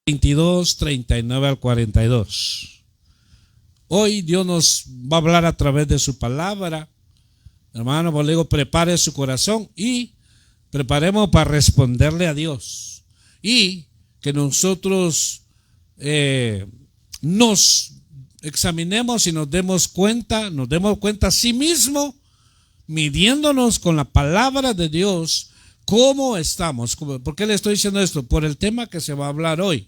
22, 39 al 42. Hoy Dios nos va a hablar a través de su palabra. Hermano, pues le digo, prepare su corazón y preparemos para responderle a Dios. Y que nosotros nos examinemos y nos demos cuenta a sí mismo, midiéndonos con la palabra de Dios, cómo estamos. ¿Por qué le estoy diciendo esto? Por el tema que se va a hablar hoy,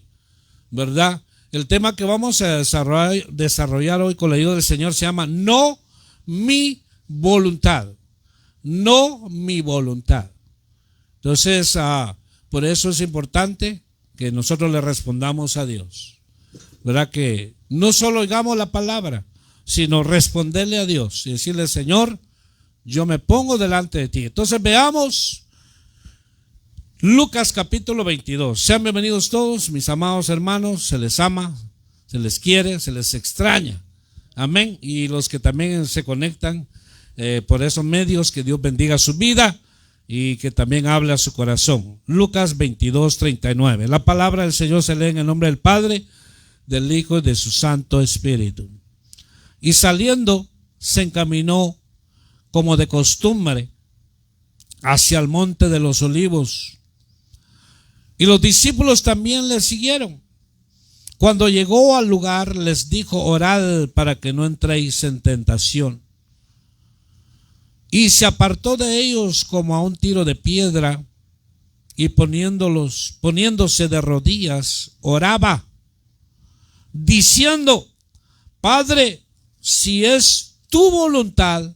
¿verdad? El tema que vamos a desarrollar hoy con la ayuda del Señor se llama No mi voluntad. No mi voluntad. Entonces, por eso es importante que nosotros le respondamos a Dios, ¿verdad? Que no solo oigamos la palabra, sino responderle a Dios y decirle: Señor, yo me pongo delante de ti. Entonces veamos Lucas capítulo 22. Sean bienvenidos todos, mis amados hermanos. Se les ama, se les quiere, se les extraña. Amén. Y los que también se conectan por esos medios, que Dios bendiga su vida y que también hable a su corazón. Lucas 22, 39. La palabra del Señor se lee en el nombre del Padre, del Hijo y de su Santo Espíritu. Y saliendo, se encaminó como de costumbre hacia el monte de los olivos, y los discípulos también le siguieron. Cuando llegó al lugar, les dijo: orad para que no entréis en tentación. Y se apartó de ellos como a un tiro de piedra, y poniéndose de rodillas, oraba, diciendo: Padre, si es tu voluntad,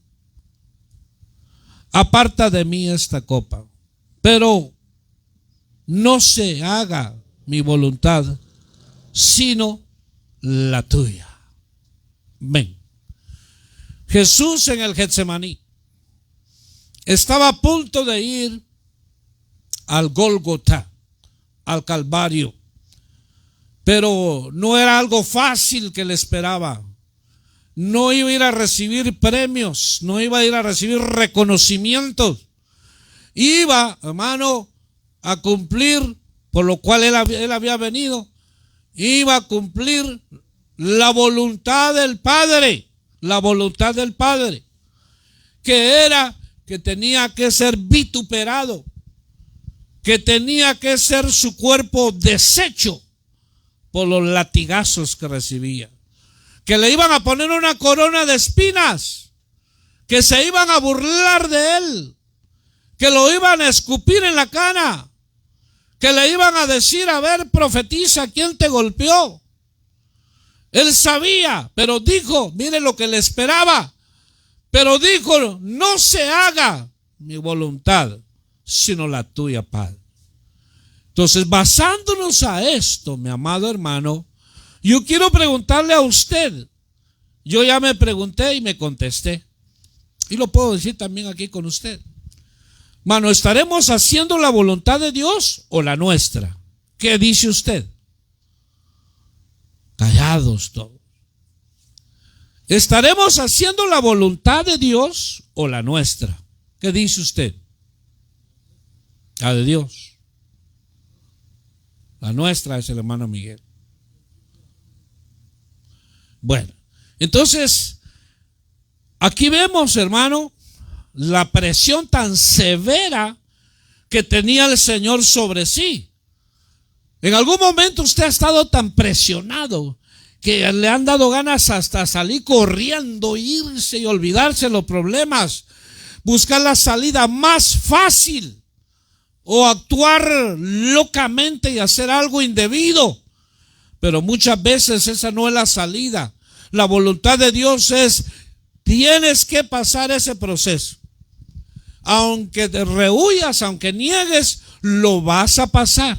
aparta de mí esta copa, pero no se haga mi voluntad, sino la tuya. Ven. Jesús en el Getsemaní estaba a punto de ir al Gólgota, al Calvario, pero no era algo fácil que le esperaba. No iba a ir a recibir premios, no iba a ir a recibir reconocimientos. Iba, hermano, a cumplir por lo cual él había venido. Iba a cumplir la voluntad del Padre, la voluntad del Padre, que era que tenía que ser vituperado, que tenía que ser su cuerpo deshecho por los latigazos que recibía, que le iban a poner una corona de espinas, que se iban a burlar de él, que lo iban a escupir en la cara, que le iban a decir: a ver, profetiza, ¿quién te golpeó? Él sabía, pero dijo, mire lo que le esperaba, pero dijo: no se haga mi voluntad, sino la tuya, Padre. Entonces, basándonos a esto, mi amado hermano, yo quiero preguntarle a usted. Yo ya me pregunté y me contesté, y lo puedo decir también aquí con usted. Mano, ¿estaremos haciendo la voluntad de Dios o la nuestra? ¿Qué dice usted? Callados todos. ¿Estaremos haciendo la voluntad de Dios o la nuestra? ¿Qué dice usted? La de Dios. La nuestra es el hermano Miguel. Bueno, entonces, aquí vemos, hermano, la presión tan severa que tenía el Señor sobre sí. En algún momento usted ha estado tan presionado que le han dado ganas hasta salir corriendo, irse y olvidarse de los problemas, buscar la salida más fácil o actuar locamente y hacer algo indebido. Pero muchas veces esa no es la salida. La voluntad de Dios es: tienes que pasar ese proceso. Aunque te rehuyas, aunque niegues, lo vas a pasar.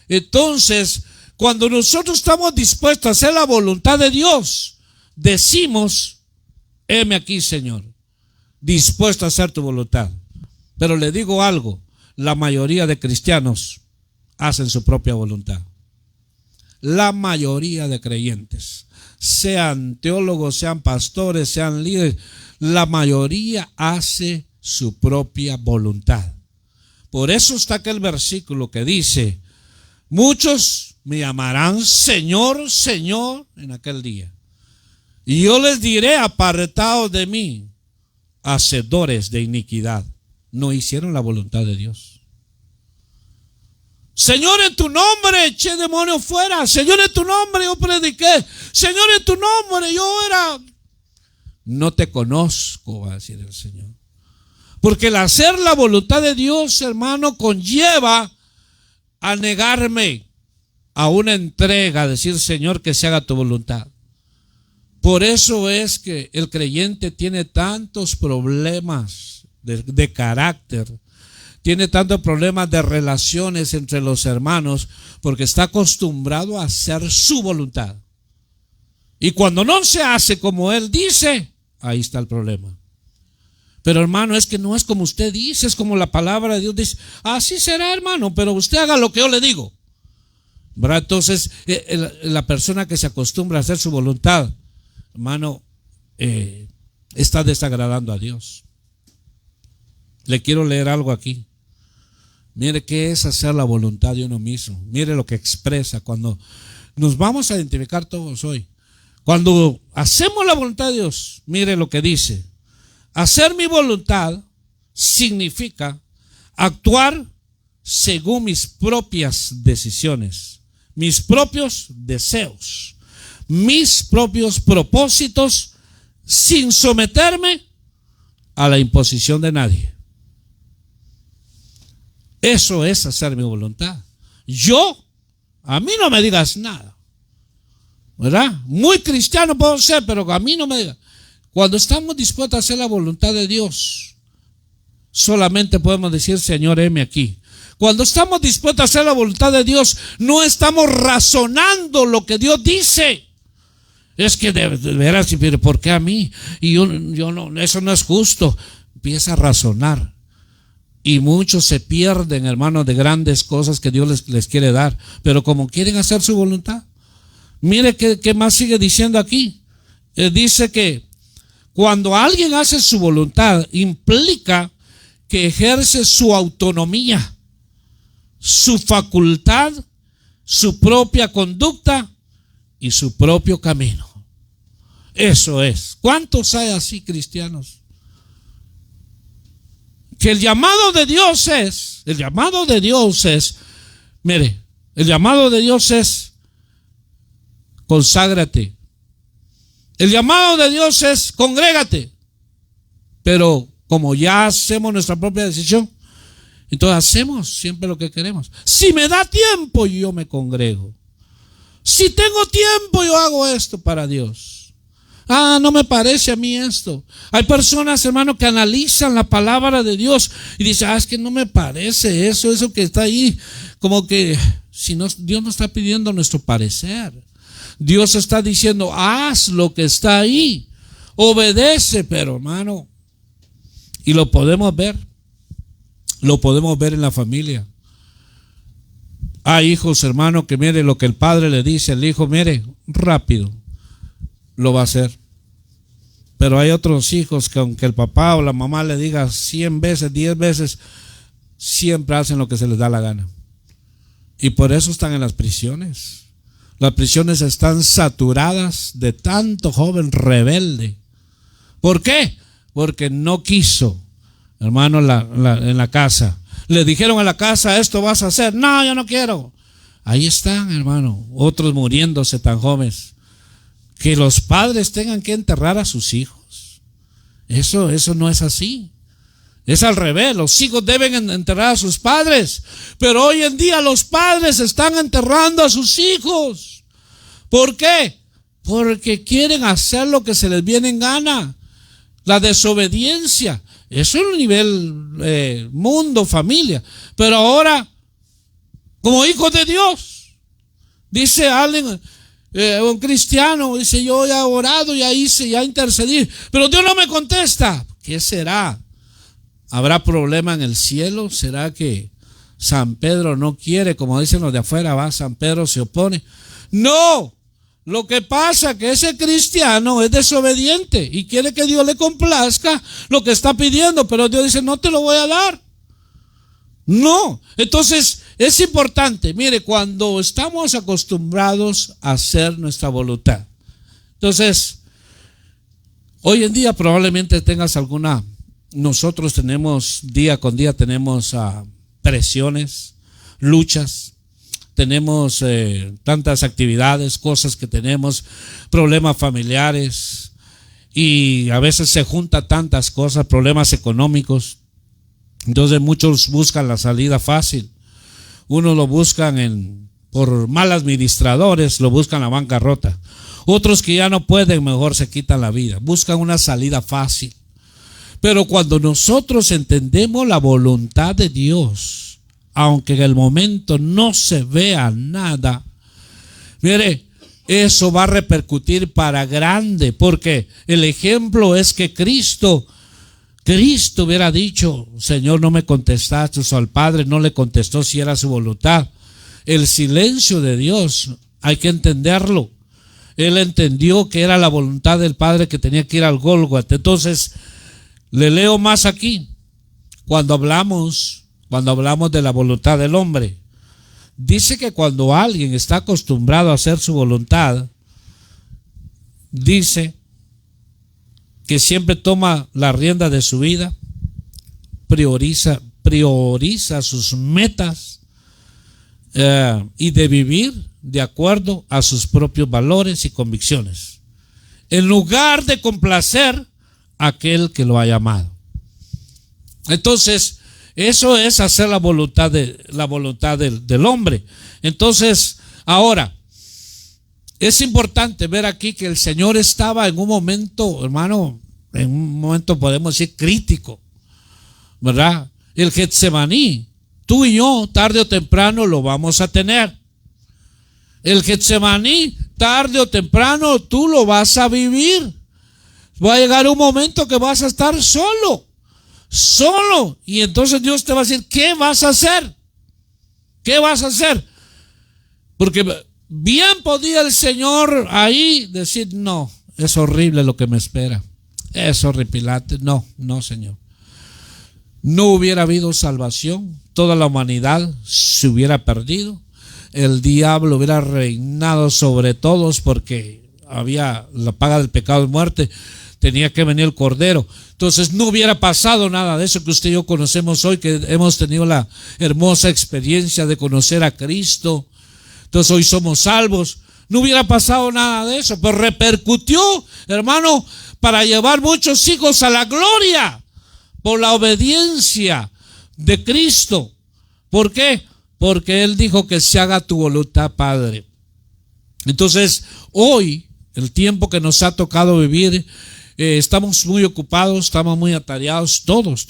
Entonces, cuando nosotros estamos dispuestos a hacer la voluntad de Dios, decimos: heme aquí, Señor, dispuesto a hacer tu voluntad. Pero le digo algo: la mayoría de cristianos hacen su propia voluntad. La mayoría de creyentes, sean teólogos, sean pastores, sean líderes, la mayoría hace su propia voluntad. Por eso está aquel versículo que dice: muchos me llamarán Señor, Señor en aquel día. Y yo les diré, apartados de mí, hacedores de iniquidad. No hicieron la voluntad de Dios. Señor, en tu nombre eché demonios fuera. Señor, en tu nombre yo prediqué. Señor, en tu nombre yo era. No te conozco, va a decir el Señor. Porque el hacer la voluntad de Dios, hermano, conlleva a negarme a una entrega, a decir, Señor, que se haga tu voluntad. Por eso es que el creyente tiene tantos problemas de carácter, tiene tantos problemas de relaciones entre los hermanos, porque está acostumbrado a hacer su voluntad. Y cuando no se hace como Él dice, ahí está el problema. Pero hermano, es que no es como usted dice, es como la palabra de Dios dice. Así será, hermano, pero usted haga lo que yo le digo, ¿verdad? Entonces, la persona que se acostumbra a hacer su voluntad, hermano, está desagradando a Dios. Le quiero leer algo aquí. Mire qué es hacer la voluntad de uno mismo. Mire lo que expresa cuando nos vamos a identificar todos hoy. Cuando hacemos la voluntad de Dios, mire lo que dice. Hacer mi voluntad significa actuar según mis propias decisiones, mis propios deseos, mis propios propósitos, sin someterme a la imposición de nadie. Eso es hacer mi voluntad. A mí no me digas nada, ¿verdad? Muy cristiano puedo ser, pero a mí no me digas. Cuando estamos dispuestos a hacer la voluntad de Dios, solamente podemos decir, Señor, heme aquí. Cuando estamos dispuestos a hacer la voluntad de Dios, no estamos razonando lo que Dios dice. Es que de veras, ¿por qué a mí? Y yo no, eso no es justo. Empieza a razonar. Y muchos se pierden, hermanos, de grandes cosas que Dios les quiere dar. Pero como quieren hacer su voluntad, mire qué más sigue diciendo aquí. Dice que cuando alguien hace su voluntad, implica que ejerce su autonomía, su facultad, su propia conducta y su propio camino. Eso es. ¿Cuántos hay así cristianos? Que el llamado de Dios es, mire, el llamado de Dios es, conságrate. El llamado de Dios es, congrégate. Pero como ya hacemos nuestra propia decisión, entonces hacemos siempre lo que queremos. Si me da tiempo, yo me congrego. Si tengo tiempo, yo hago esto para Dios. No me parece a mí esto. Hay personas, hermano, que analizan la palabra de Dios y dicen, es que no me parece eso que está ahí. Como que si no, Dios no está pidiendo nuestro parecer. Dios está diciendo, haz lo que está ahí. Obedece, pero hermano, y lo podemos ver en la familia. Hay hijos, hermano, que mire lo que el padre le dice al hijo, mire, rápido lo va a hacer. Pero hay otros hijos que aunque el papá o la mamá le diga 100 veces, 10 veces, siempre hacen lo que se les da la gana. Y por eso están en las prisiones. Las prisiones están saturadas de tanto joven rebelde. ¿Por qué? Porque no quiso, hermano, en la casa. Le dijeron a la casa, esto vas a hacer. No, yo no quiero. Ahí están, hermano, otros muriéndose tan jóvenes. Que los padres tengan que enterrar a sus hijos. Eso no es así. Es al revés. Los hijos deben enterrar a sus padres. Pero hoy en día los padres están enterrando a sus hijos. ¿Por qué? Porque quieren hacer lo que se les viene en gana. La desobediencia. Eso es un nivel mundo, familia. Pero ahora, como hijos de Dios, dice alguien, un cristiano, dice, yo ya he orado, ya hice, ya intercedí, pero Dios no me contesta. ¿Qué será? ¿Habrá problema en el cielo? ¿Será que San Pedro no quiere? Como dicen los de afuera, San Pedro se opone. No, lo que pasa es que ese cristiano es desobediente y quiere que Dios le complazca lo que está pidiendo, pero Dios dice, no te lo voy a dar. No, entonces es importante, mire, cuando estamos acostumbrados a hacer nuestra voluntad. Entonces, hoy en día probablemente tengas nosotros tenemos, día con día tenemos presiones, luchas, tenemos tantas actividades, cosas que tenemos, problemas familiares, y a veces se juntan tantas cosas, problemas económicos. Entonces muchos buscan la salida fácil. Unos lo buscan por mal administradores, lo buscan la bancarrota. Otros que ya no pueden, mejor se quitan la vida. Buscan una salida fácil. Pero cuando nosotros entendemos la voluntad de Dios, aunque en el momento no se vea nada, mire, eso va a repercutir para grande, porque el ejemplo es que Cristo hubiera dicho: Señor, no me contestaste, o al Padre no le contestó si era su voluntad. El silencio de Dios hay que entenderlo. Él entendió que era la voluntad del Padre, que tenía que ir al Gólgota. Entonces, le leo más aquí. Cuando hablamos de la voluntad del hombre, dice que cuando alguien está acostumbrado a hacer su voluntad, dice que siempre toma la rienda de su vida, prioriza sus metas y de vivir de acuerdo a sus propios valores y convicciones, en lugar de complacer a aquel que lo ha llamado. Entonces, eso es hacer la voluntad del hombre. Entonces, ahora, es importante ver aquí que el Señor estaba en un momento, hermano, en un momento podemos decir crítico, ¿verdad? El Getsemaní, tú y yo, tarde o temprano lo vamos a tener. El Getsemaní, tarde o temprano tú lo vas a vivir. Va a llegar un momento que vas a estar solo. Y entonces Dios te va a decir: ¿qué vas a hacer? ¿Qué vas a hacer? Porque bien podía el Señor ahí decir: no, es horrible lo que me espera, es horripilante. No, Señor. No hubiera habido salvación, toda la humanidad se hubiera perdido, el diablo hubiera reinado sobre todos, porque había la paga del pecado de muerte, tenía que venir el Cordero. Entonces no hubiera pasado nada de eso que usted y yo conocemos hoy, que hemos tenido la hermosa experiencia de conocer a Cristo. Entonces hoy somos salvos. No hubiera pasado nada de eso, pero repercutió, hermano, para llevar muchos hijos a la gloria por la obediencia de Cristo. ¿Por qué? Porque Él dijo que se haga tu voluntad, Padre. Entonces hoy, el tiempo que nos ha tocado vivir, estamos muy ocupados, estamos muy atareados, todos.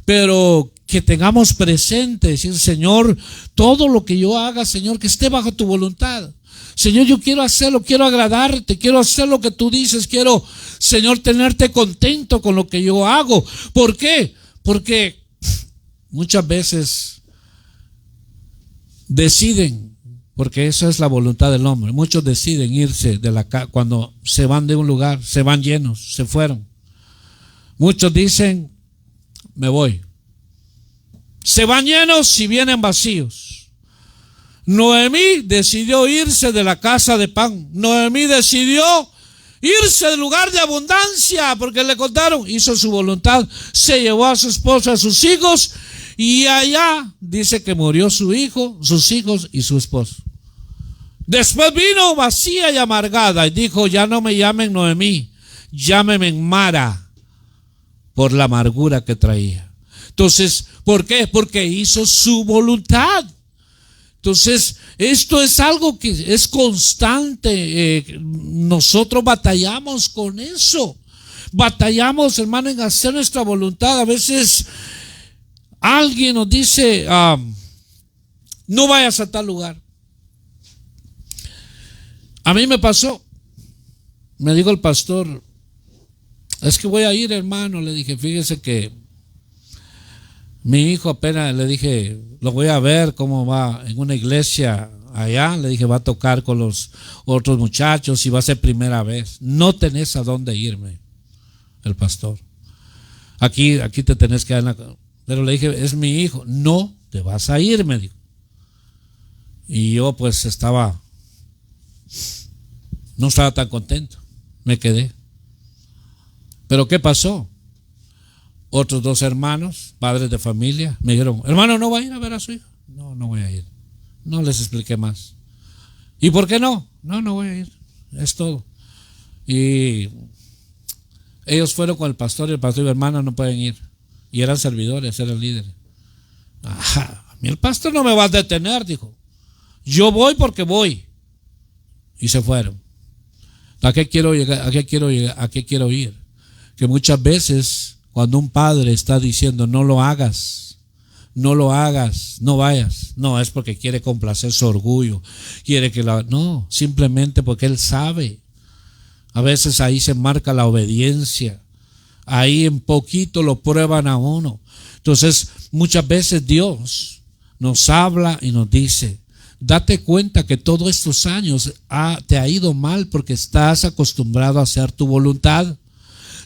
Pero que tengamos presente, decir: Señor, todo lo que yo haga, Señor, que esté bajo tu voluntad. Señor, yo quiero hacerlo, quiero agradarte, quiero hacer lo que tú dices, quiero, Señor, tenerte contento con lo que yo hago. ¿Por qué? Porque muchas veces deciden, porque esa es la voluntad del hombre, muchos deciden irse de la casa. Cuando se van de un lugar, se van llenos, se fueron. Muchos dicen: me voy. Se van llenos y vienen vacíos. Noemí decidió irse de la casa de pan. Noemí decidió irse del lugar de abundancia, porque le contaron, hizo su voluntad, se llevó a su esposa, a sus hijos, y allá dice que murió su hijo, sus hijos y su esposo. Después vino vacía y amargada y dijo: ya no me llamen Noemí, llámenme Mara, por la amargura que traía. Entonces, ¿por qué? Porque hizo su voluntad. Entonces, esto es algo que es constante. Nosotros batallamos con eso. Batallamos, hermano, en hacer nuestra voluntad. A veces alguien nos dice: no vayas a tal lugar. A mí me pasó. Me dijo el pastor: es que voy a ir, hermano. Le dije: fíjese que mi hijo apenas, le dije, lo voy a ver cómo va en una iglesia allá. Le dije: va a tocar con los otros muchachos y va a ser primera vez. No tenés a dónde irme, el pastor. Aquí te tenés que dar. Pero le dije: es mi hijo. No te vas a ir, me dijo. Y yo pues no estaba tan contento, me quedé. Pero ¿qué pasó? Otros 2 hermanos, padres de familia, me dijeron, hermano, ¿no va a ir a ver a su hijo? No, no voy a ir. No les expliqué más. ¿Y por qué no? No, no voy a ir. Es todo. Y ellos fueron con el pastor y el pastor dijo, hermano, no pueden ir. Y eran servidores, eran líderes. Ajá, a mí el pastor no me va a detener, dijo. Yo voy porque voy. Y se fueron. ¿A qué quiero llegar? ¿A qué quiero llegar? ¿A qué quiero ir? Que muchas veces cuando un padre está diciendo no lo hagas, no lo hagas, no vayas, no es porque quiere complacer su orgullo, quiere que no, simplemente porque él sabe. A veces ahí se marca la obediencia, ahí en poquito lo prueban a uno. Entonces muchas veces Dios nos habla y nos dice, date cuenta que todos estos años te ha ido mal porque estás acostumbrado a hacer tu voluntad.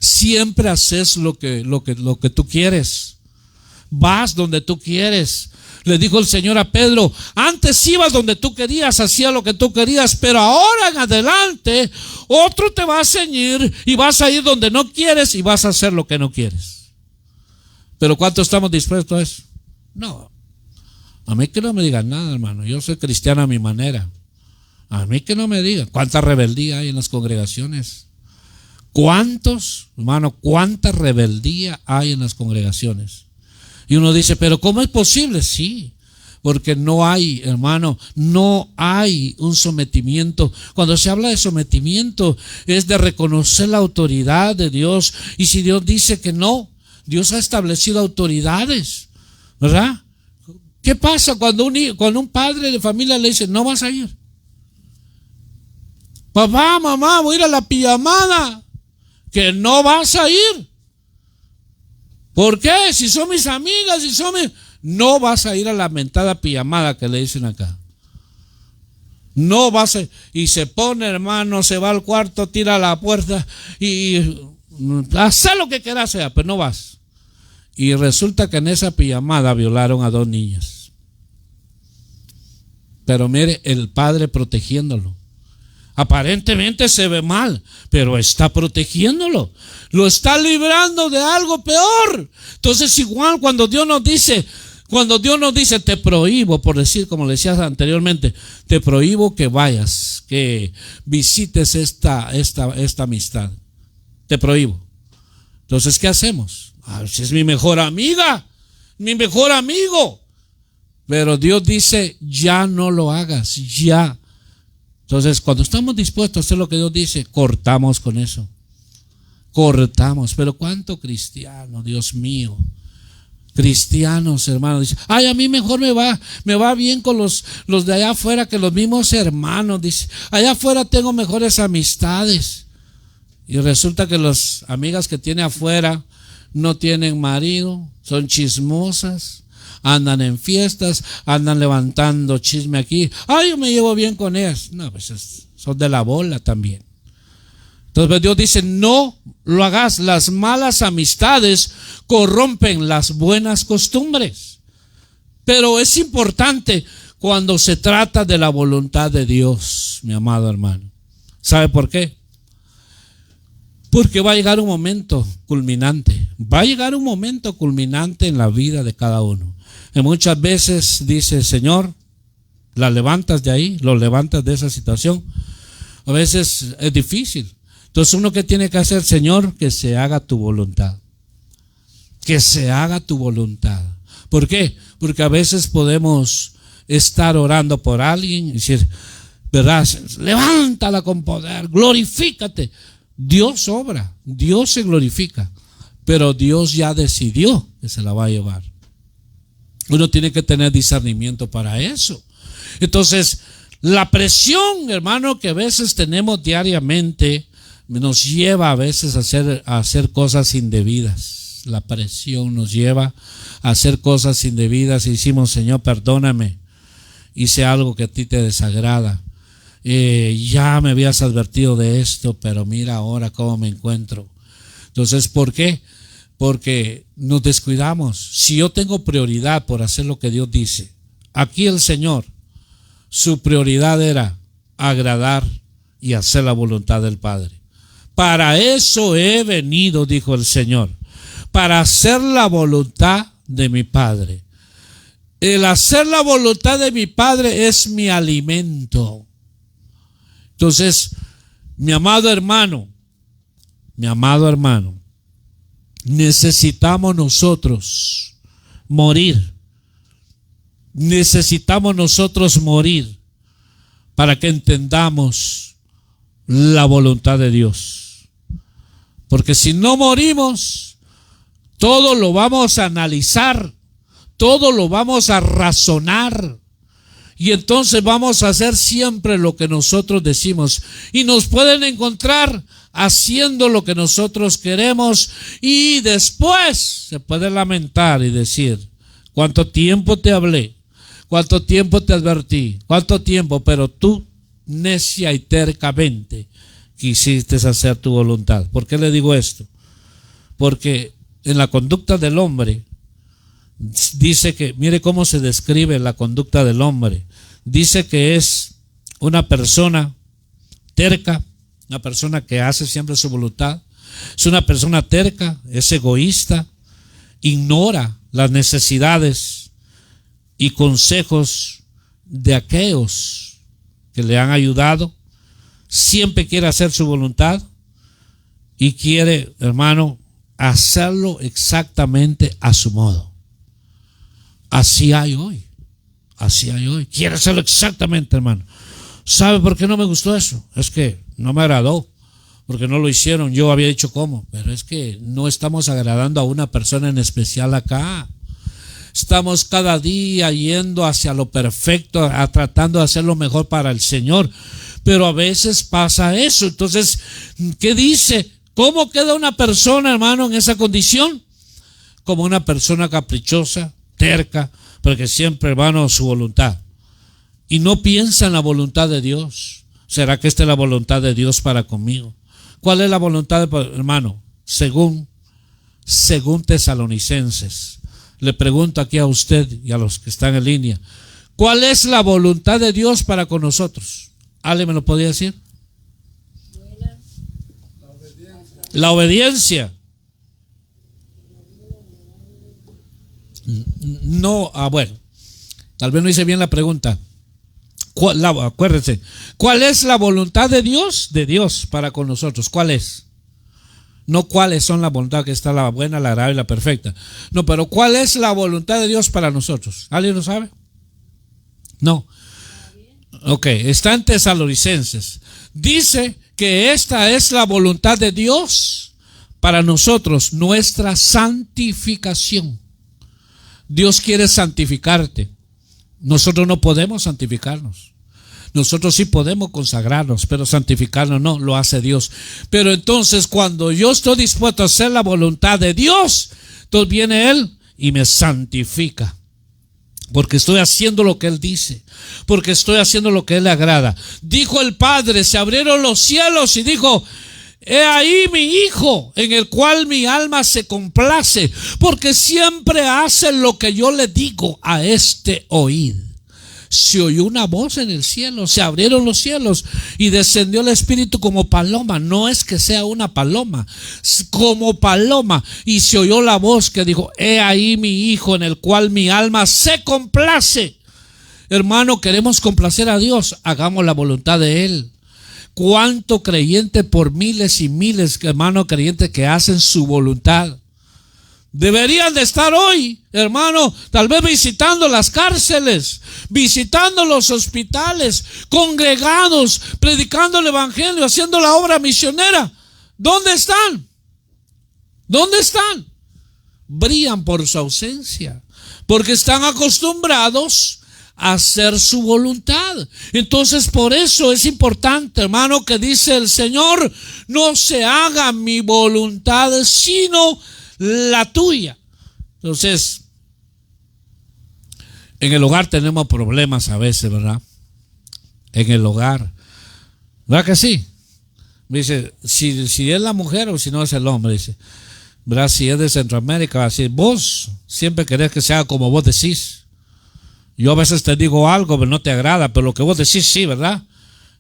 Siempre haces lo que tú quieres. Vas donde tú quieres. Le dijo el Señor a Pedro, antes ibas donde tú querías, hacías lo que tú querías, pero ahora en adelante otro te va a ceñir y vas a ir donde no quieres y vas a hacer lo que no quieres. Pero ¿cuánto estamos dispuestos a eso? No. A mí que no me digan nada, hermano. Yo soy cristiano a mi manera. A mí que no me digan. ¿Cuánta rebeldía hay en las congregaciones? ¿Cuánta rebeldía hay en las congregaciones? Y uno dice, pero ¿cómo es posible? Sí, porque no hay, hermano, no hay un sometimiento. Cuando se habla de sometimiento es de reconocer la autoridad de Dios. Y si Dios dice que no, Dios ha establecido autoridades, ¿verdad? ¿Qué pasa cuando un padre de familia le dice, no vas a ir? Papá, mamá, voy a ir a la pijamada. Que no vas a ir. ¿Por qué? Si son mis amigas, no vas a ir a la mentada pijamada que le dicen acá. No vas a. Y se pone, hermano, se va al cuarto, tira la puerta y hace lo que quieras hacer, pero no vas. Y resulta que en esa pijamada violaron a 2 niñas. Pero mire, el padre protegiéndolo. Aparentemente se ve mal, pero está protegiéndolo. Lo está librando de algo peor. Entonces igual cuando Dios nos dice, te prohíbo, por decir, como le decías anteriormente, te prohíbo que vayas, que visites esta amistad. Te prohíbo. Entonces, ¿qué hacemos? Si es mi mejor amiga, mi mejor amigo. Pero Dios dice, ya no lo hagas, ya. Entonces, cuando estamos dispuestos a hacer lo que Dios dice, cortamos con eso. Cortamos. Pero ¿cuánto cristiano, Dios mío? Cristianos, hermanos, dice, ay, a mí mejor me va bien con los de allá afuera que los mismos hermanos. Dice, allá afuera tengo mejores amistades. Y resulta que las amigas que tiene afuera no tienen marido, son chismosas, andan en fiestas, andan levantando chisme aquí. Ay, yo me llevo bien con ellas. No, pues son de la bola también. Entonces Dios dice, no lo hagas. Las malas amistades corrompen las buenas costumbres. Pero es importante cuando se trata de la voluntad de Dios, mi amado hermano. ¿Sabe por qué? Porque va a llegar un momento culminante. Va a llegar un momento culminante en la vida de cada uno. Y muchas veces dice, Señor, la levantas de ahí, lo levantas de esa situación. A veces es difícil. Entonces uno que tiene que hacer, Señor, que se haga tu voluntad. Que se haga tu voluntad. ¿Por qué? Porque a veces podemos estar orando por alguien y decir, ¿verdad? Levántala con poder, glorifícate. Dios obra, Dios se glorifica, pero Dios ya decidió que se la va a llevar. Uno tiene que tener discernimiento para eso. Entonces, la presión, hermano, que a veces tenemos diariamente, nos lleva a veces a hacer cosas indebidas. La presión nos lleva a hacer cosas indebidas y decimos, Señor, perdóname, hice algo que a ti te desagrada. Ya me habías advertido de esto, pero mira ahora cómo me encuentro. Entonces, ¿por qué? Porque nos descuidamos. Si yo tengo prioridad por hacer lo que Dios dice, aquí el Señor Su prioridad era agradar y hacer la voluntad del Padre. Para eso he venido, dijo el Señor, para hacer la voluntad de mi Padre. El hacer la voluntad de mi Padre es mi alimento. Entonces, mi amado hermano, necesitamos nosotros morir. Necesitamos nosotros morir para que entendamos la voluntad de Dios. Porque si no morimos, todo lo vamos a analizar, todo lo vamos a razonar, y entonces vamos a hacer siempre lo que nosotros decimos, y nos pueden encontrar haciendo lo que nosotros queremos, y después se puede lamentar y decir: ¿cuánto tiempo te hablé? ¿Cuánto tiempo te advertí? ¿Cuánto tiempo? Pero tú, necia y tercamente, quisiste hacer tu voluntad. ¿Por qué le digo esto? Porque en la conducta del hombre dice que, mire cómo se describe la conducta del hombre. Dice que es una persona terca, una persona que hace siempre su voluntad. Es una persona terca, es egoísta, ignora las necesidades y consejos de aquellos que le han ayudado. Siempre quiere hacer su voluntad y quiere, hermano, hacerlo exactamente a su modo. Así hay hoy. Quiere hacerlo exactamente, hermano. ¿Sabe por qué no me gustó eso? Es que no me agradó, porque no lo hicieron. Yo había dicho cómo, pero es que no estamos agradando a una persona en especial acá. Estamos cada día yendo hacia lo perfecto, tratando de hacer lo mejor para el Señor, pero a veces pasa eso. Entonces, ¿qué dice? ¿Cómo queda una persona, hermano, en esa condición? Como una persona caprichosa, terca, porque siempre, hermano, su voluntad, y no piensa en la voluntad de Dios. ¿Será que esta es la voluntad de Dios para conmigo? ¿Cuál es la voluntad de, hermano? Según Tesalonicenses. Le pregunto aquí a usted y a los que están en línea, ¿cuál es la voluntad de Dios para con nosotros? ¿Alguien me lo podría decir? La obediencia. No, bueno, tal vez no hice bien la pregunta. Acuérdense, ¿cuál es la voluntad de Dios? De Dios para con nosotros, ¿cuál es? No cuáles son la voluntad, que está la buena, la agradable y la perfecta. No, pero ¿cuál es la voluntad de Dios para nosotros? ¿Alguien lo sabe? No. Ok, está en Tesalonicenses. Dice que esta es la voluntad de Dios para nosotros, nuestra santificación. Dios quiere santificarte. Nosotros no podemos santificarnos. Nosotros sí podemos consagrarnos, pero santificarnos no, lo hace Dios. Pero entonces cuando yo estoy dispuesto a hacer la voluntad de Dios, entonces viene Él y me santifica. Porque estoy haciendo lo que Él dice, porque estoy haciendo lo que Él le agrada. Dijo el Padre, se abrieron los cielos y dijo: he ahí mi Hijo, en el cual mi alma se complace, porque siempre hace lo que yo le digo. A este oíd. Se oyó una voz en el cielo, se abrieron los cielos y descendió el Espíritu como paloma. No es que sea una paloma, como paloma. Y se oyó la voz que dijo: he ahí mi Hijo, en el cual mi alma se complace. Hermano, queremos complacer a Dios, hagamos la voluntad de Él. ¿Cuánto creyente por miles y miles, hermano, creyentes que hacen su voluntad? Deberían de estar hoy, hermano, tal vez visitando las cárceles, visitando los hospitales, congregados, predicando el evangelio, haciendo la obra misionera. ¿Dónde están? ¿Dónde están? Brillan por su ausencia, porque están acostumbrados a hacer su voluntad. Entonces, por eso es importante, hermano, que dice el Señor: no se haga mi voluntad, sino la tuya. Entonces, en el hogar tenemos problemas a veces, ¿verdad? En el hogar, ¿verdad que sí? Dice, si es la mujer o si no es el hombre, dice, ¿verdad? Si es de Centroamérica, así, vos siempre querés que sea como vos decís. Yo a veces te digo algo, pero no te agrada, pero lo que vos decís sí, ¿verdad?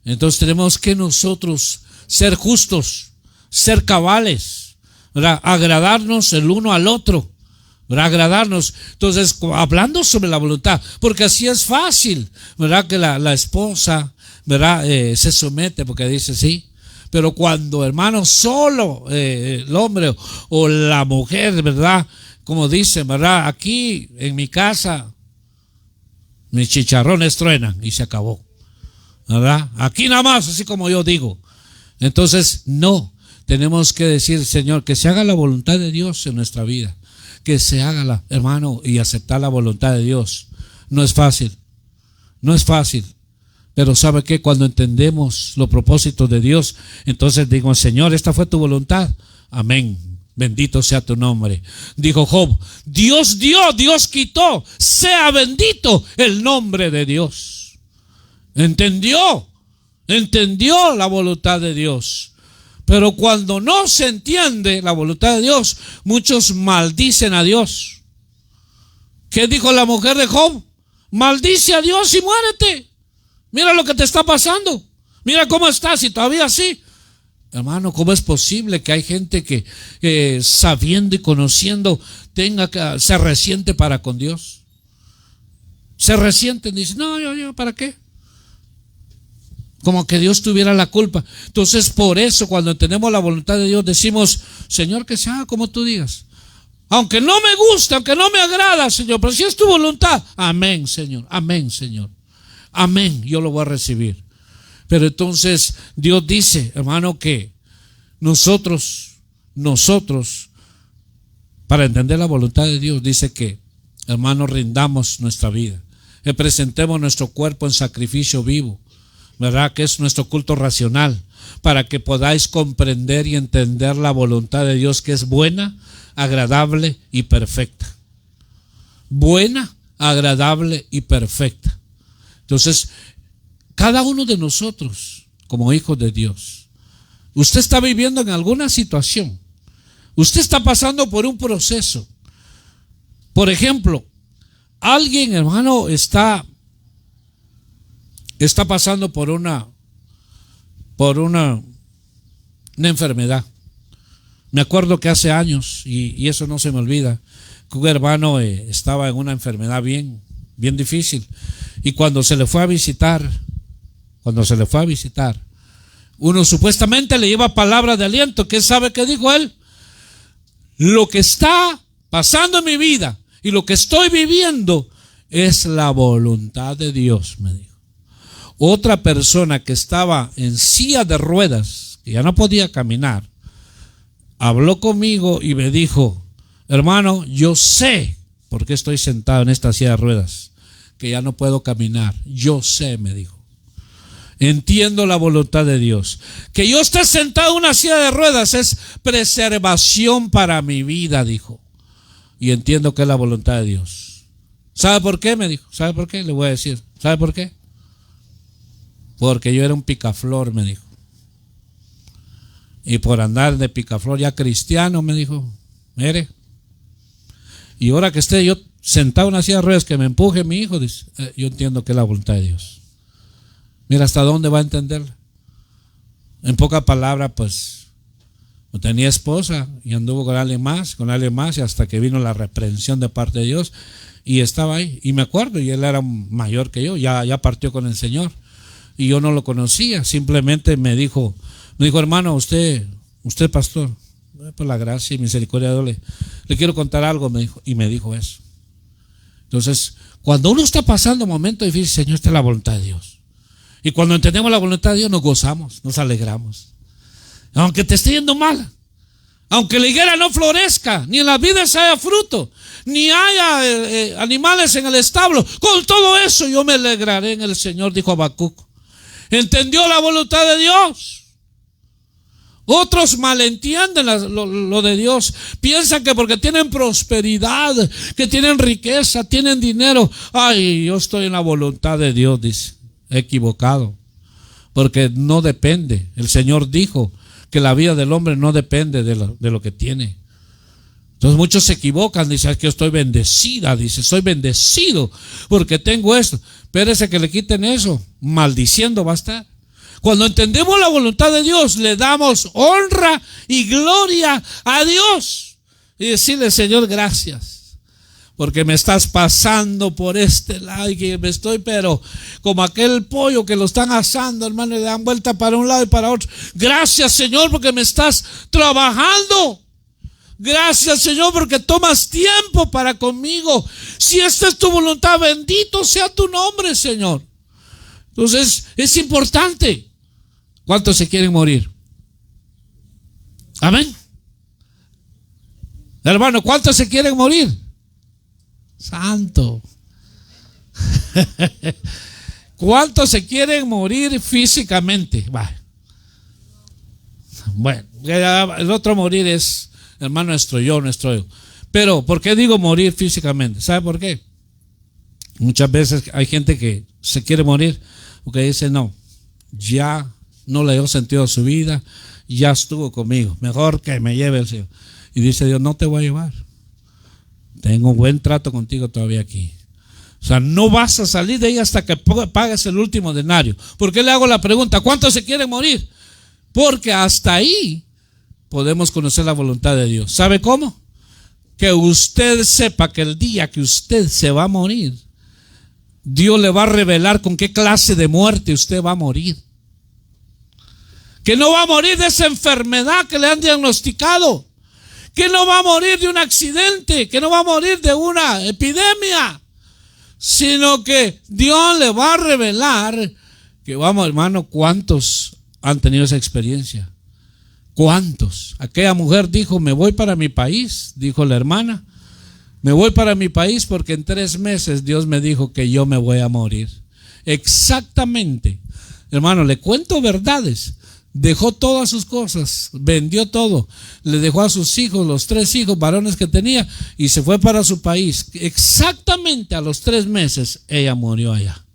Entonces tenemos que nosotros ser justos, ser cabales, ¿verdad? Agradarnos el uno al otro, ¿verdad? Agradarnos. Entonces, hablando sobre la voluntad, porque así es fácil, ¿verdad? Que la esposa, ¿verdad? Se somete porque dice sí. Pero cuando, hermano, solo el hombre o la mujer, ¿verdad? Como dicen, ¿verdad? Aquí en mi casa, mis chicharrones truenan y se acabó, ¿verdad? Aquí nada más, así como yo digo. Entonces, no, tenemos que decir, Señor, que se haga la voluntad de Dios en nuestra vida. Que se haga, hermano, y aceptar la voluntad de Dios. No es fácil, no es fácil. Pero ¿sabe qué? Cuando entendemos los propósitos de Dios, entonces digo, Señor, esta fue tu voluntad. Amén. Bendito sea tu nombre. Dijo Job, Dios dio, Dios quitó. Sea bendito el nombre de Dios. Entendió la voluntad de Dios. Pero cuando no se entiende la voluntad de Dios, muchos maldicen a Dios. ¿Qué dijo la mujer de Job? Maldice a Dios y muérete. Mira lo que te está pasando. Mira cómo estás y todavía así. Hermano, ¿cómo es posible que hay gente que sabiendo y conociendo se resiente para con Dios? Se resienten, dicen, no, yo, ¿para qué? Como que Dios tuviera la culpa. Entonces, por eso, cuando tenemos la voluntad de Dios, decimos, Señor, que se haga como tú digas. Aunque no me gusta, aunque no me agrada, Señor, pero si es tu voluntad, amén, Señor, amén, Señor. Amén, yo lo voy a recibir. Pero entonces Dios dice, hermano, que nosotros, para entender la voluntad de Dios, dice que, hermano, rindamos nuestra vida, que presentemos nuestro cuerpo en sacrificio vivo, ¿verdad? Que es nuestro culto racional, para que podáis comprender y entender la voluntad de Dios, que es buena, agradable y perfecta. Buena, agradable y perfecta. Entonces, cada uno de nosotros, como hijos de Dios, usted está viviendo en alguna situación, usted está pasando por un proceso. Por ejemplo, alguien, hermano, está pasando por una enfermedad. Me acuerdo que hace años, y eso no se me olvida, que un hermano estaba en una enfermedad bien difícil. Y cuando se le fue a visitar, uno supuestamente le lleva palabras de aliento. ¿Qué sabe qué dijo él? Lo que está pasando en mi vida y lo que estoy viviendo es la voluntad de Dios, me dijo. Otra persona que estaba en silla de ruedas, que ya no podía caminar, habló conmigo y me dijo, hermano, yo sé por qué estoy sentado en esta silla de ruedas, que ya no puedo caminar. Yo sé, me dijo. Entiendo la voluntad de Dios. Que yo esté sentado en una silla de ruedas es preservación para mi vida, dijo. Y entiendo que es la voluntad de Dios. ¿Sabe por qué? Me dijo. ¿Sabe por qué? Le voy a decir. ¿Sabe por qué? Porque yo era un picaflor, me dijo. Y por andar de picaflor ya cristiano, me dijo, mire. Y ahora que esté yo sentado en una silla de ruedas, que me empuje mi hijo, dice, yo entiendo que es la voluntad de Dios. Mira hasta dónde va a entenderla. En pocas palabras, pues, tenía esposa y anduvo con alguien más, y hasta que vino la reprensión de parte de Dios, y estaba ahí. Y me acuerdo, y él era mayor que yo, ya partió con el Señor, y yo no lo conocía. Simplemente me dijo, hermano, usted pastor, por la gracia y misericordia de Dios, le quiero contar algo, me dijo, y me dijo eso. Entonces, cuando uno está pasando momentos difíciles, Señor, esta es la voluntad de Dios. Y cuando entendemos la voluntad de Dios, nos gozamos, nos alegramos. Aunque te esté yendo mal, aunque la higuera no florezca, ni en las vides haya fruto, ni haya animales en el establo, con todo eso yo me alegraré en el Señor, dijo Habacuc. Entendió la voluntad de Dios. Otros malentienden lo de Dios. Piensan que porque tienen prosperidad, que tienen riqueza, tienen dinero, ay, yo estoy en la voluntad de Dios, dice. Equivocado, porque no depende. El Señor dijo que la vida del hombre no depende de lo que tiene. Entonces muchos se equivocan, dicen que yo estoy bendecida, dice, soy bendecido porque tengo esto. Espérese que le quiten eso, maldiciendo va a estar. Cuando entendemos la voluntad de Dios, le damos honra y gloria a Dios. Y decirle, Señor, gracias, porque me estás pasando por este lado y que me estoy, pero como aquel pollo que lo están asando, hermano, y le dan vuelta para un lado y para otro. Gracias, Señor, porque me estás trabajando. Gracias, Señor, porque tomas tiempo para conmigo. Si esta es tu voluntad, bendito sea tu nombre, Señor. Entonces, es importante. ¿Cuántos se quieren morir? Amén. Hermano, ¿cuántos se quieren morir? Santo. ¿Cuántos se quieren morir físicamente? Bueno, el otro morir es, hermano, nuestro yo. Pero, ¿por qué digo morir físicamente? ¿Sabe por qué? Muchas veces hay gente que se quiere morir porque dice, no, ya no le dio sentido a su vida, ya estuvo conmigo, mejor que me lleve el Señor. Y dice Dios, no te voy a llevar. Tengo un buen trato contigo todavía aquí. O sea, no vas a salir de ahí hasta que pagues el último denario. ¿Por qué le hago la pregunta? ¿Cuántos se quieren morir? Porque hasta ahí podemos conocer la voluntad de Dios. ¿Sabe cómo? Que usted sepa que el día que usted se va a morir, Dios le va a revelar con qué clase de muerte usted va a morir. Que no va a morir de esa enfermedad que le han diagnosticado. Que no va a morir de un accidente, que no va a morir de una epidemia, sino que Dios le va a revelar que vamos, hermano, ¿cuántos han tenido esa experiencia? ¿Cuántos? Aquella mujer dijo, me voy para mi país, dijo la hermana, me voy para mi país porque en 3 meses Dios me dijo que yo me voy a morir. Exactamente, hermano, le cuento verdades. Dejó todas sus cosas, vendió todo, le dejó a sus hijos, los 3 hijos varones que tenía, y se fue para su país. Exactamente a los 3 meses ella murió allá.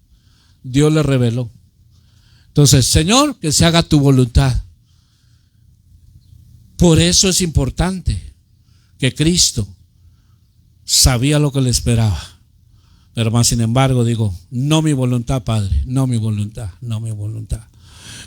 Dios le reveló. Entonces, Señor, que se haga tu voluntad. Por eso es importante que Cristo sabía lo que le esperaba. Pero más sin embargo digo, no mi voluntad, Padre, no mi voluntad, no mi voluntad.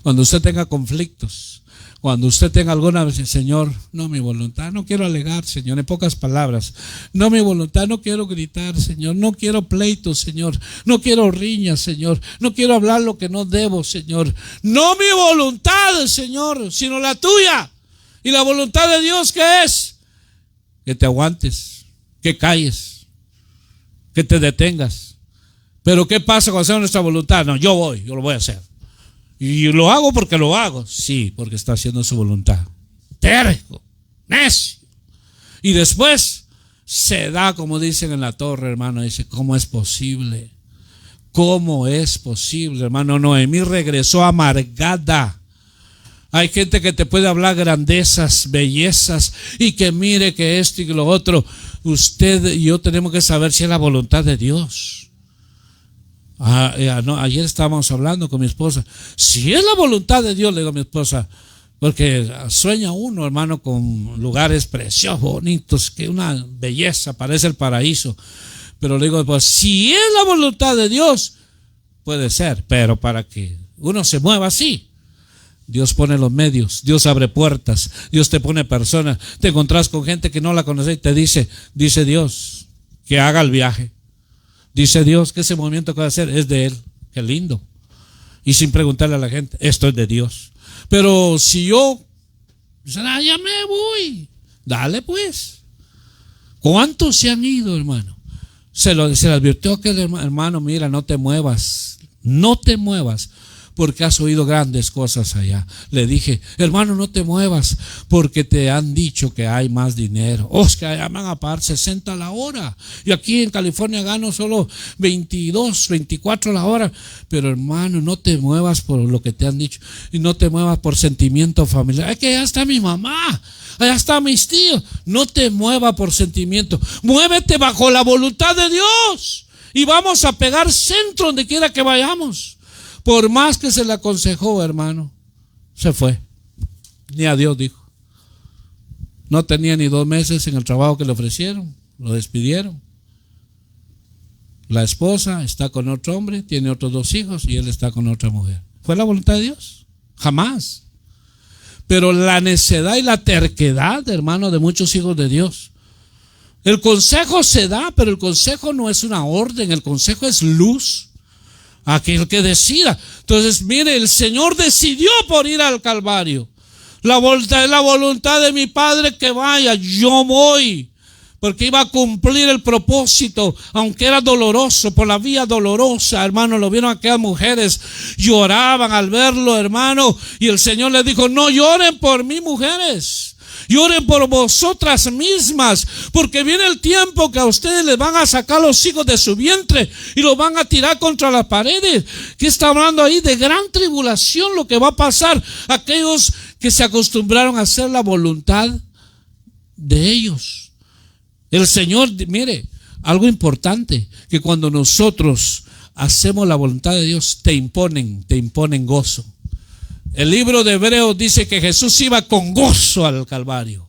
Cuando usted tenga conflictos, cuando usted tenga alguna vez, Señor, no mi voluntad, no quiero alegar, Señor, en pocas palabras, no mi voluntad, no quiero gritar, Señor, no quiero pleitos, Señor, no quiero riñas, Señor, no quiero hablar lo que no debo, Señor, no mi voluntad, Señor, sino la tuya. Y la voluntad de Dios, ¿qué es? Que te aguantes, que calles, que te detengas. Pero ¿qué pasa cuando sea nuestra voluntad? No, yo lo voy a hacer. Y lo hago porque lo hago. Sí, porque está haciendo su voluntad. Terco, necio. Y después se da, como dicen en la torre, hermano, dice, ¿cómo es posible? ¿Cómo es posible, hermano? Noemí regresó amargada. Hay gente que te puede hablar grandezas, bellezas, y que mire que esto y que lo otro. Usted y yo tenemos que saber si es la voluntad de Dios. Ayer estábamos hablando con mi esposa. Si es la voluntad de Dios, le digo a mi esposa, porque sueña uno, hermano, con lugares preciosos, bonitos, que una belleza, parece el paraíso. Pero le digo, pues si es la voluntad de Dios, puede ser, pero para que uno se mueva así, Dios pone los medios, Dios abre puertas, Dios te pone personas, te encontrás con gente que no la conoce y te dice Dios que haga el viaje. Dice Dios que ese movimiento que va a hacer es de Él. Qué lindo. Y sin preguntarle a la gente, esto es de Dios. Pero si yo, ya me voy, dale pues. ¿Cuántos se han ido, hermano? Se le advirtió a aquel hermano, mira, no te muevas, porque has oído grandes cosas allá. Le dije, hermano, no te muevas, porque te han dicho que hay más dinero. Es que allá van a pagar 60 la hora. Y aquí en California gano solo 22, 24 la hora. Pero hermano, no te muevas por lo que te han dicho. Y no te muevas por sentimiento familiar. Es que allá está mi mamá, allá están mis tíos. No te muevas por sentimiento. Muévete bajo la voluntad de Dios. Y vamos a pegar centro donde quiera que vayamos. Por más que se le aconsejó, hermano, se fue. Ni a Dios dijo. No tenía ni 2 meses en el trabajo que le ofrecieron, lo despidieron. La esposa está con otro hombre, tiene otros 2 hijos y él está con otra mujer. ¿Fue la voluntad de Dios? Jamás. Pero la necedad y la terquedad, hermano, de muchos hijos de Dios. El consejo se da, pero el consejo no es una orden, el consejo es luz. Aquel que decida. Entonces, mire, el Señor decidió por ir al Calvario. La voluntad de mi Padre que vaya, yo voy. Porque iba a cumplir el propósito, aunque era doloroso, por la vía dolorosa, hermano. Lo vieron aquellas mujeres, lloraban al verlo, hermano. Y el Señor les dijo, no lloren por mí, mujeres. Lloren por vosotras mismas, porque viene el tiempo que a ustedes les van a sacar los hijos de su vientre y los van a tirar contra las paredes. ¿Qué está hablando ahí? De gran tribulación, lo que va a pasar. Aquellos que se acostumbraron a hacer la voluntad de ellos. El Señor, mire, algo importante, que cuando nosotros hacemos la voluntad de Dios, te imponen gozo. El libro de Hebreos dice que Jesús iba con gozo al Calvario.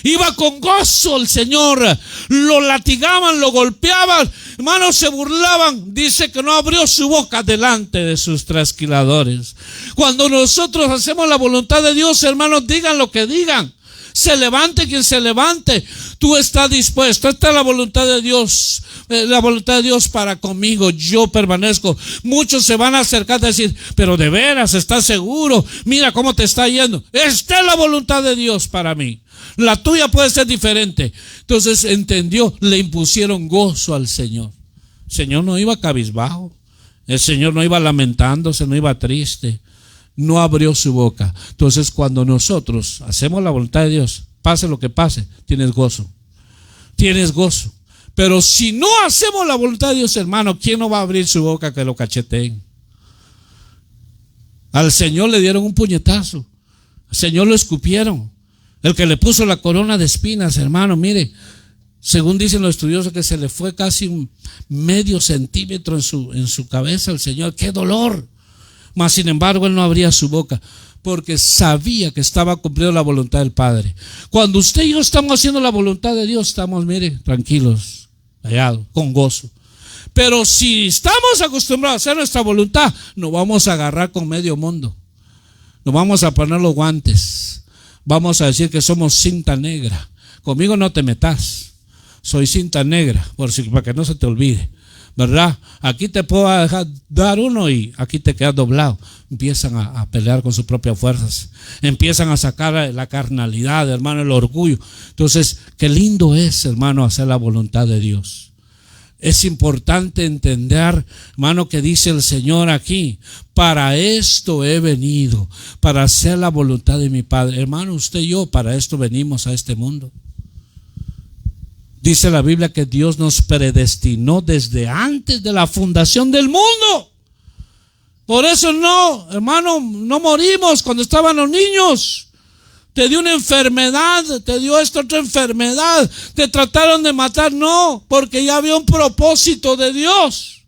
Iba con gozo el Señor. Lo latigaban, lo golpeaban, hermanos, se burlaban. Dice que no abrió su boca delante de sus trasquiladores. Cuando nosotros hacemos la voluntad de Dios, hermanos, digan lo que digan. Se levante quien se levante. Tú estás dispuesto. Esta es la voluntad de Dios. La voluntad de Dios para conmigo. Yo permanezco. Muchos se van a acercar a decir, pero de veras, ¿estás seguro? Mira cómo te está yendo. Esta es la voluntad de Dios para mí. La tuya puede ser diferente. Entonces entendió, le impusieron gozo al Señor. El Señor no iba cabizbajo. El Señor no iba lamentándose, no iba triste. No abrió su boca. Entonces, cuando nosotros hacemos la voluntad de Dios, pase lo que pase, tienes gozo. Tienes gozo. Pero si no hacemos la voluntad de Dios, hermano, ¿quién no va a abrir su boca que lo cacheteen? Al Señor le dieron un puñetazo. Al Señor lo escupieron. El que le puso la corona de espinas, hermano, mire, según dicen los estudiosos, que se le fue casi un medio centímetro en su cabeza al Señor. ¡Qué dolor! Mas sin embargo él no abría su boca, porque sabía que estaba cumpliendo la voluntad del Padre. Cuando usted y yo estamos haciendo la voluntad de Dios, estamos, mire, tranquilos, callados, con gozo. Pero si estamos acostumbrados a hacer nuestra voluntad, nos vamos a agarrar con medio mundo. Nos vamos a poner los guantes. Vamos a decir que somos cinta negra. Conmigo no te metas. Soy cinta negra, para que no se te olvide. ¿Verdad? Aquí te puedo dejar dar uno y aquí te quedas doblado. Empiezan a pelear con sus propias fuerzas. Empiezan a sacar la carnalidad, hermano, el orgullo. Entonces, qué lindo es, hermano, hacer la voluntad de Dios. Es importante entender, hermano, que dice el Señor aquí: para esto he venido, para hacer la voluntad de mi Padre. Hermano, usted y yo, para esto venimos a este mundo. Dice la Biblia que Dios nos predestinó desde antes de la fundación del mundo. Por eso no, hermano, no morimos cuando estaban los niños. Te dio una enfermedad, te dio esta otra enfermedad, te trataron de matar. No, porque ya había un propósito de Dios.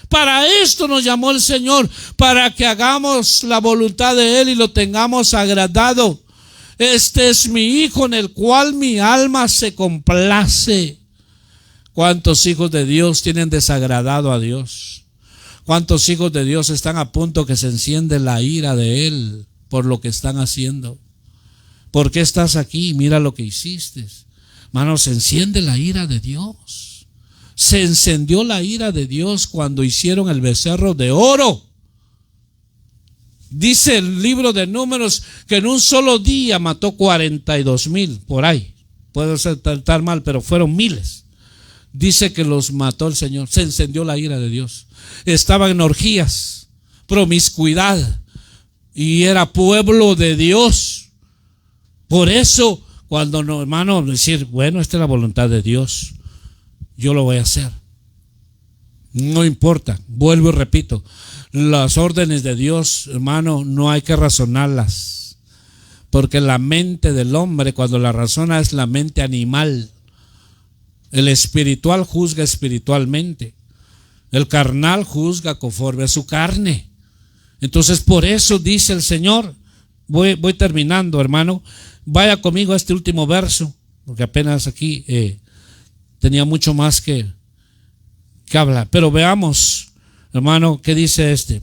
Para esto nos llamó el Señor, para que hagamos la voluntad de Él y lo tengamos agradado. Este es mi Hijo en el cual mi alma se complace. ¿Cuántos hijos de Dios tienen desagradado a Dios? ¿Cuántos hijos de Dios están a punto que se enciende la ira de Él por lo que están haciendo? ¿Por qué estás aquí? Mira lo que hiciste. Hermano, se enciende la ira de Dios. Se encendió la ira de Dios cuando hicieron el becerro de oro. Dice el libro de Números que en un solo día mató 42,000 por ahí. Puede estar mal, pero fueron miles. Dice que los mató el Señor. Se encendió la ira de Dios. Estaban en orgías, promiscuidad, y era pueblo de Dios. Por eso, cuando no, hermano, decir, bueno, esta es la voluntad de Dios, yo lo voy a hacer. No importa, vuelvo y repito, las órdenes de Dios, hermano, no hay que razonarlas, porque la mente del hombre, cuando la razona, es la mente animal. El espiritual juzga espiritualmente, el carnal juzga conforme a su carne. Entonces, por eso dice el Señor, voy terminando, hermano, Vaya conmigo a este último verso, porque apenas aquí tenía mucho más que hablar. Pero veamos, hermano, ¿qué dice este?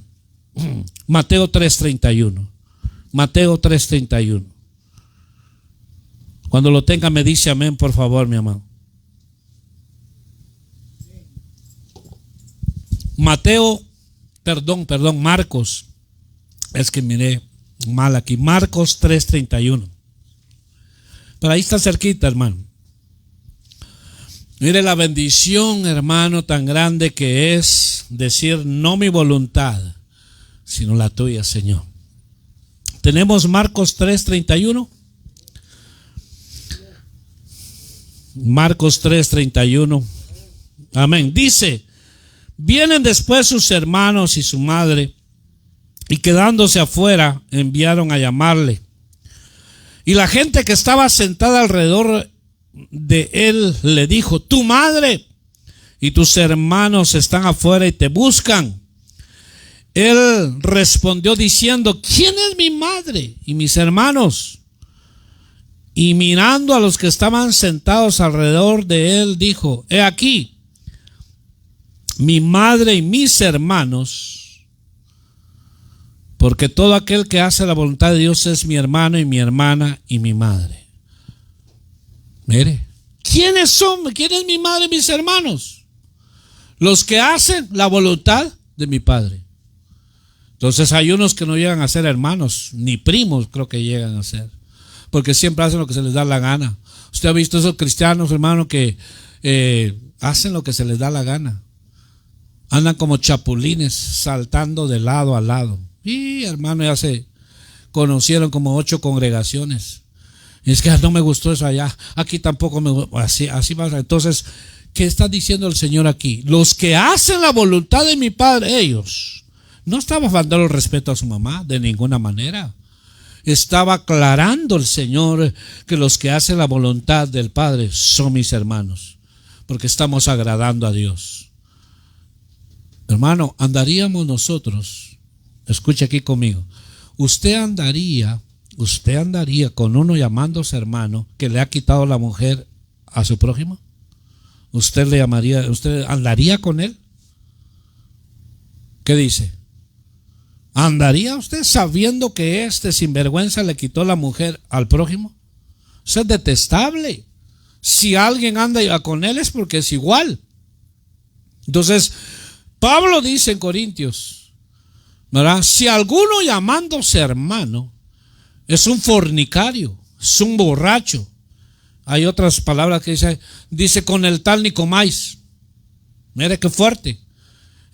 Mateo 3:31. Mateo 3:31. Cuando lo tenga me dice amén, por favor, mi amado. Marcos. Es que miré mal aquí. Marcos 3:31. Pero ahí está cerquita, hermano. Mire la bendición, hermano, tan grande que es decir, no mi voluntad, sino la tuya, Señor. Tenemos Marcos 3:31. Marcos 3:31. Amén. Dice: vienen después sus hermanos y su madre, y quedándose afuera, enviaron a llamarle. Y la gente que estaba sentada alrededor de él le dijo: tu madre y tus hermanos están afuera y te buscan. Él respondió diciendo: ¿quién es mi madre y mis hermanos? Y mirando a los que estaban sentados alrededor de él, dijo: he aquí mi madre y mis hermanos, porque todo aquel que hace la voluntad de Dios es mi hermano y mi hermana y mi madre. Mire, ¿quiénes son? ¿Quién es mi madre y mis hermanos? Los que hacen la voluntad de mi Padre. Entonces hay unos que no llegan a ser hermanos, ni primos creo que llegan a ser, porque siempre hacen lo que se les da la gana. Usted ha visto esos cristianos, hermano, que hacen lo que se les da la gana. Andan como chapulines, saltando de lado a lado. Y hermano, ya se conocieron como 8 congregaciones. Y es que no me gustó eso allá, aquí tampoco me gustó. Así pasa. Entonces, ¿qué está diciendo el Señor aquí? Los que hacen la voluntad de mi Padre, ellos. No estaba faltando el respeto a su mamá de ninguna manera. Estaba aclarando el Señor que los que hacen la voluntad del Padre son mis hermanos, porque estamos agradando a Dios. Hermano, andaríamos nosotros, escuche aquí conmigo, usted andaría con uno llamándose hermano que le ha quitado la mujer a su prójimo. ¿Usted andaría con él? ¿Qué dice? ¿Andaría usted sabiendo que este sinvergüenza le quitó la mujer al prójimo? Eso es detestable. Si alguien anda con él es porque es igual. Entonces, Pablo dice en Corintios, ¿verdad? Si alguno llamándose hermano es un fornicario, es un borracho. Hay otras palabras que dice con el tal ni comáis. Mire qué fuerte.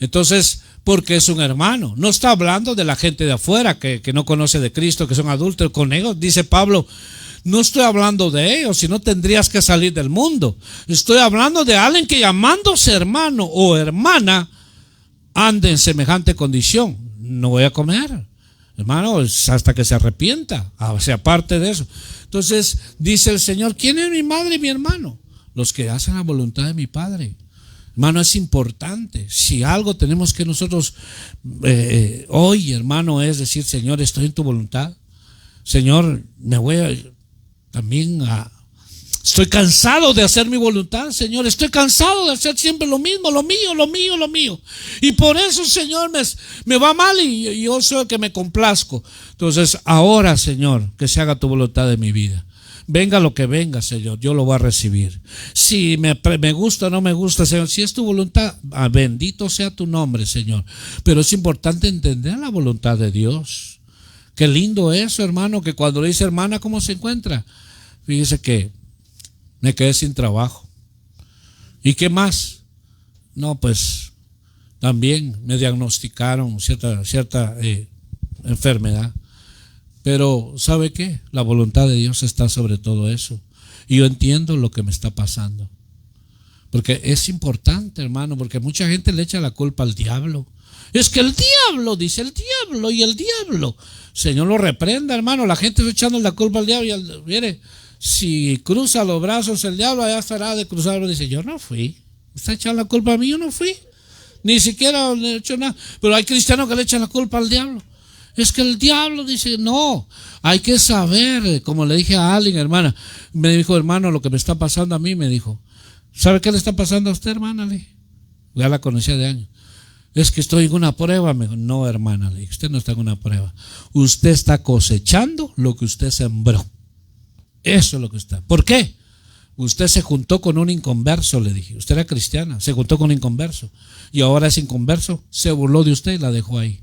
Entonces, porque es un hermano. No está hablando de la gente de afuera que no conoce de Cristo, que son adúlteros con ellos. Dice Pablo, no estoy hablando de ellos, sino tendrías que salir del mundo. Estoy hablando de alguien que llamándose hermano o hermana ande en semejante condición. No voy a comer, hermano, hasta que se arrepienta, se aparte de eso. Entonces dice el Señor, ¿quién es mi madre y mi hermano? Los que hacen la voluntad de mi Padre. Hermano, es importante. Si algo tenemos que nosotros hoy, hermano, es decir, Señor, estoy en tu voluntad. Señor, me voy estoy cansado de hacer mi voluntad, Señor. Estoy cansado de hacer siempre lo mismo, lo mío. Y por eso, Señor, me va mal y yo soy el que me complazco. Entonces, ahora, Señor, que se haga tu voluntad de mi vida. Venga lo que venga, Señor, yo lo voy a recibir. Si me gusta o no me gusta, Señor, si es tu voluntad, bendito sea tu nombre, Señor. Pero es importante entender la voluntad de Dios. Qué lindo eso, hermano, que cuando le dice hermana, ¿cómo se encuentra? Fíjese que me quedé sin trabajo. ¿Y qué más? No, pues también me diagnosticaron cierta enfermedad. Pero ¿sabe qué? La voluntad de Dios está sobre todo eso. Y yo entiendo lo que me está pasando. Porque es importante, hermano, porque mucha gente le echa la culpa al diablo. Es que el diablo, dice el diablo y el diablo. Señor lo reprenda, hermano. La gente está echando la culpa al diablo. Y mire, si cruza los brazos el diablo, allá estará de cruzarlo. Dice, yo no fui. ¿Está echando la culpa a mí? Yo no fui. Ni siquiera le he hecho nada. Pero hay cristianos que le echan la culpa al diablo. Es que el diablo dice, no, hay que saber, como le dije a alguien, hermana, me dijo, hermano, lo que me está pasando a mí, me dijo, ¿sabe qué le está pasando a usted, hermana? Le dije, ya la conocía de años. Es que estoy en una prueba. Me dijo, no, hermana, le dije, usted no está en una prueba. Usted está cosechando lo que usted sembró. Eso es lo que está. ¿Por qué? Usted se juntó con un inconverso, le dije. Usted era cristiana, se juntó con un inconverso. Y ahora ese inconverso se burló de usted y la dejó ahí.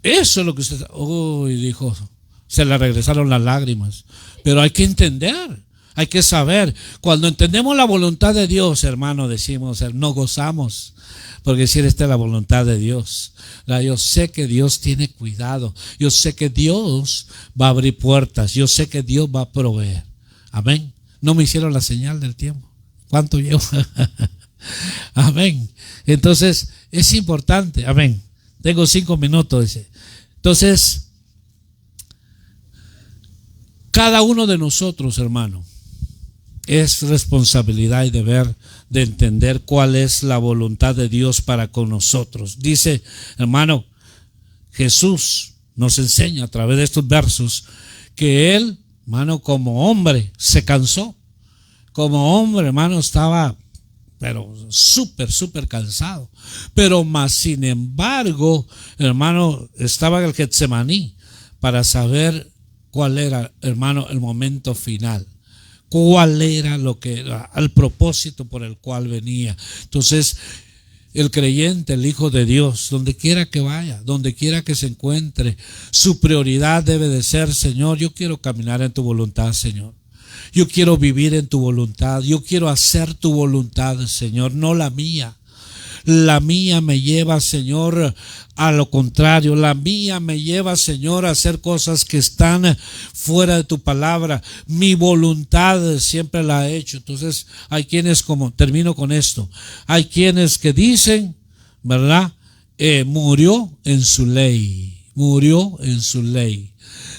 Eso es lo que usted... Uy, dijo, se le regresaron las lágrimas. Pero hay que entender, hay que saber. Cuando entendemos la voluntad de Dios, hermano, decimos, no gozamos. Porque si esta es la voluntad de Dios. Yo sé que Dios tiene cuidado. Yo sé que Dios va a abrir puertas. Yo sé que Dios va a proveer. Amén. No me hicieron la señal del tiempo. ¿Cuánto llevo? Amén. Entonces, es importante. Amén. Tengo 5 minutos, dice. Entonces, cada uno de nosotros, hermano, es responsabilidad y deber de entender cuál es la voluntad de Dios para con nosotros. Dice, hermano, Jesús nos enseña a través de estos versos que Él, hermano, como hombre, se cansó. Como hombre, hermano, estaba, pero súper cansado. Pero más sin embargo, hermano, estaba en el Getsemaní para saber cuál era, hermano, el momento final. Cuál era el propósito por el cual venía. Entonces, el creyente, el Hijo de Dios, donde quiera que vaya, donde quiera que se encuentre, su prioridad debe de ser, Señor, yo quiero caminar en tu voluntad, Señor. Yo quiero vivir en tu voluntad. Yo quiero hacer tu voluntad, Señor, no la mía. La mía me lleva, Señor, a lo contrario. La mía me lleva, Señor, a hacer cosas que están fuera de tu palabra. Mi voluntad siempre la he hecho. Entonces, hay quienes, termino con esto, hay quienes que dicen, ¿verdad? Murió en su ley. Murió en su ley.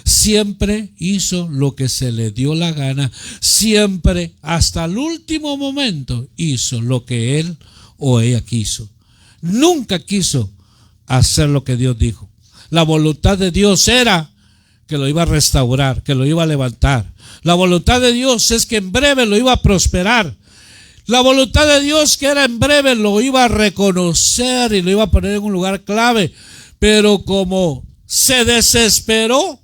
Siempre hizo lo que se le dio la gana. Siempre, hasta el último momento, hizo lo que él o ella quiso. Nunca quiso hacer lo que Dios dijo. La voluntad de Dios era que lo iba a restaurar, que lo iba a levantar. La voluntad de Dios es que en breve lo iba a prosperar. La voluntad de Dios que era en breve lo iba a reconocer y lo iba a poner en un lugar clave. Pero como se desesperó,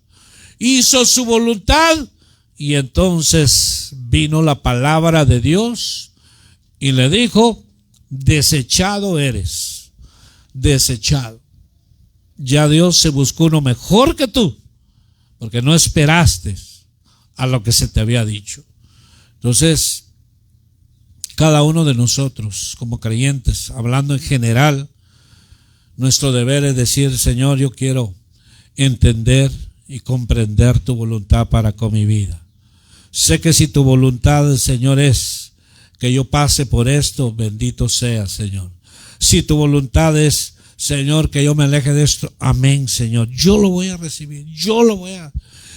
hizo su voluntad y entonces vino la palabra de Dios y le dijo: desechado eres, desechado. Ya Dios se buscó uno mejor que tú, porque no esperaste a lo que se te había dicho. Entonces, cada uno de nosotros como creyentes, hablando en general, nuestro deber es decir: Señor, yo quiero entender y comprender tu voluntad para con mi vida. Sé que si tu voluntad, Señor, es que yo pase por esto, bendito sea, Señor. Si tu voluntad es, Señor, que yo me aleje de esto, amén, Señor. Yo lo voy a recibir,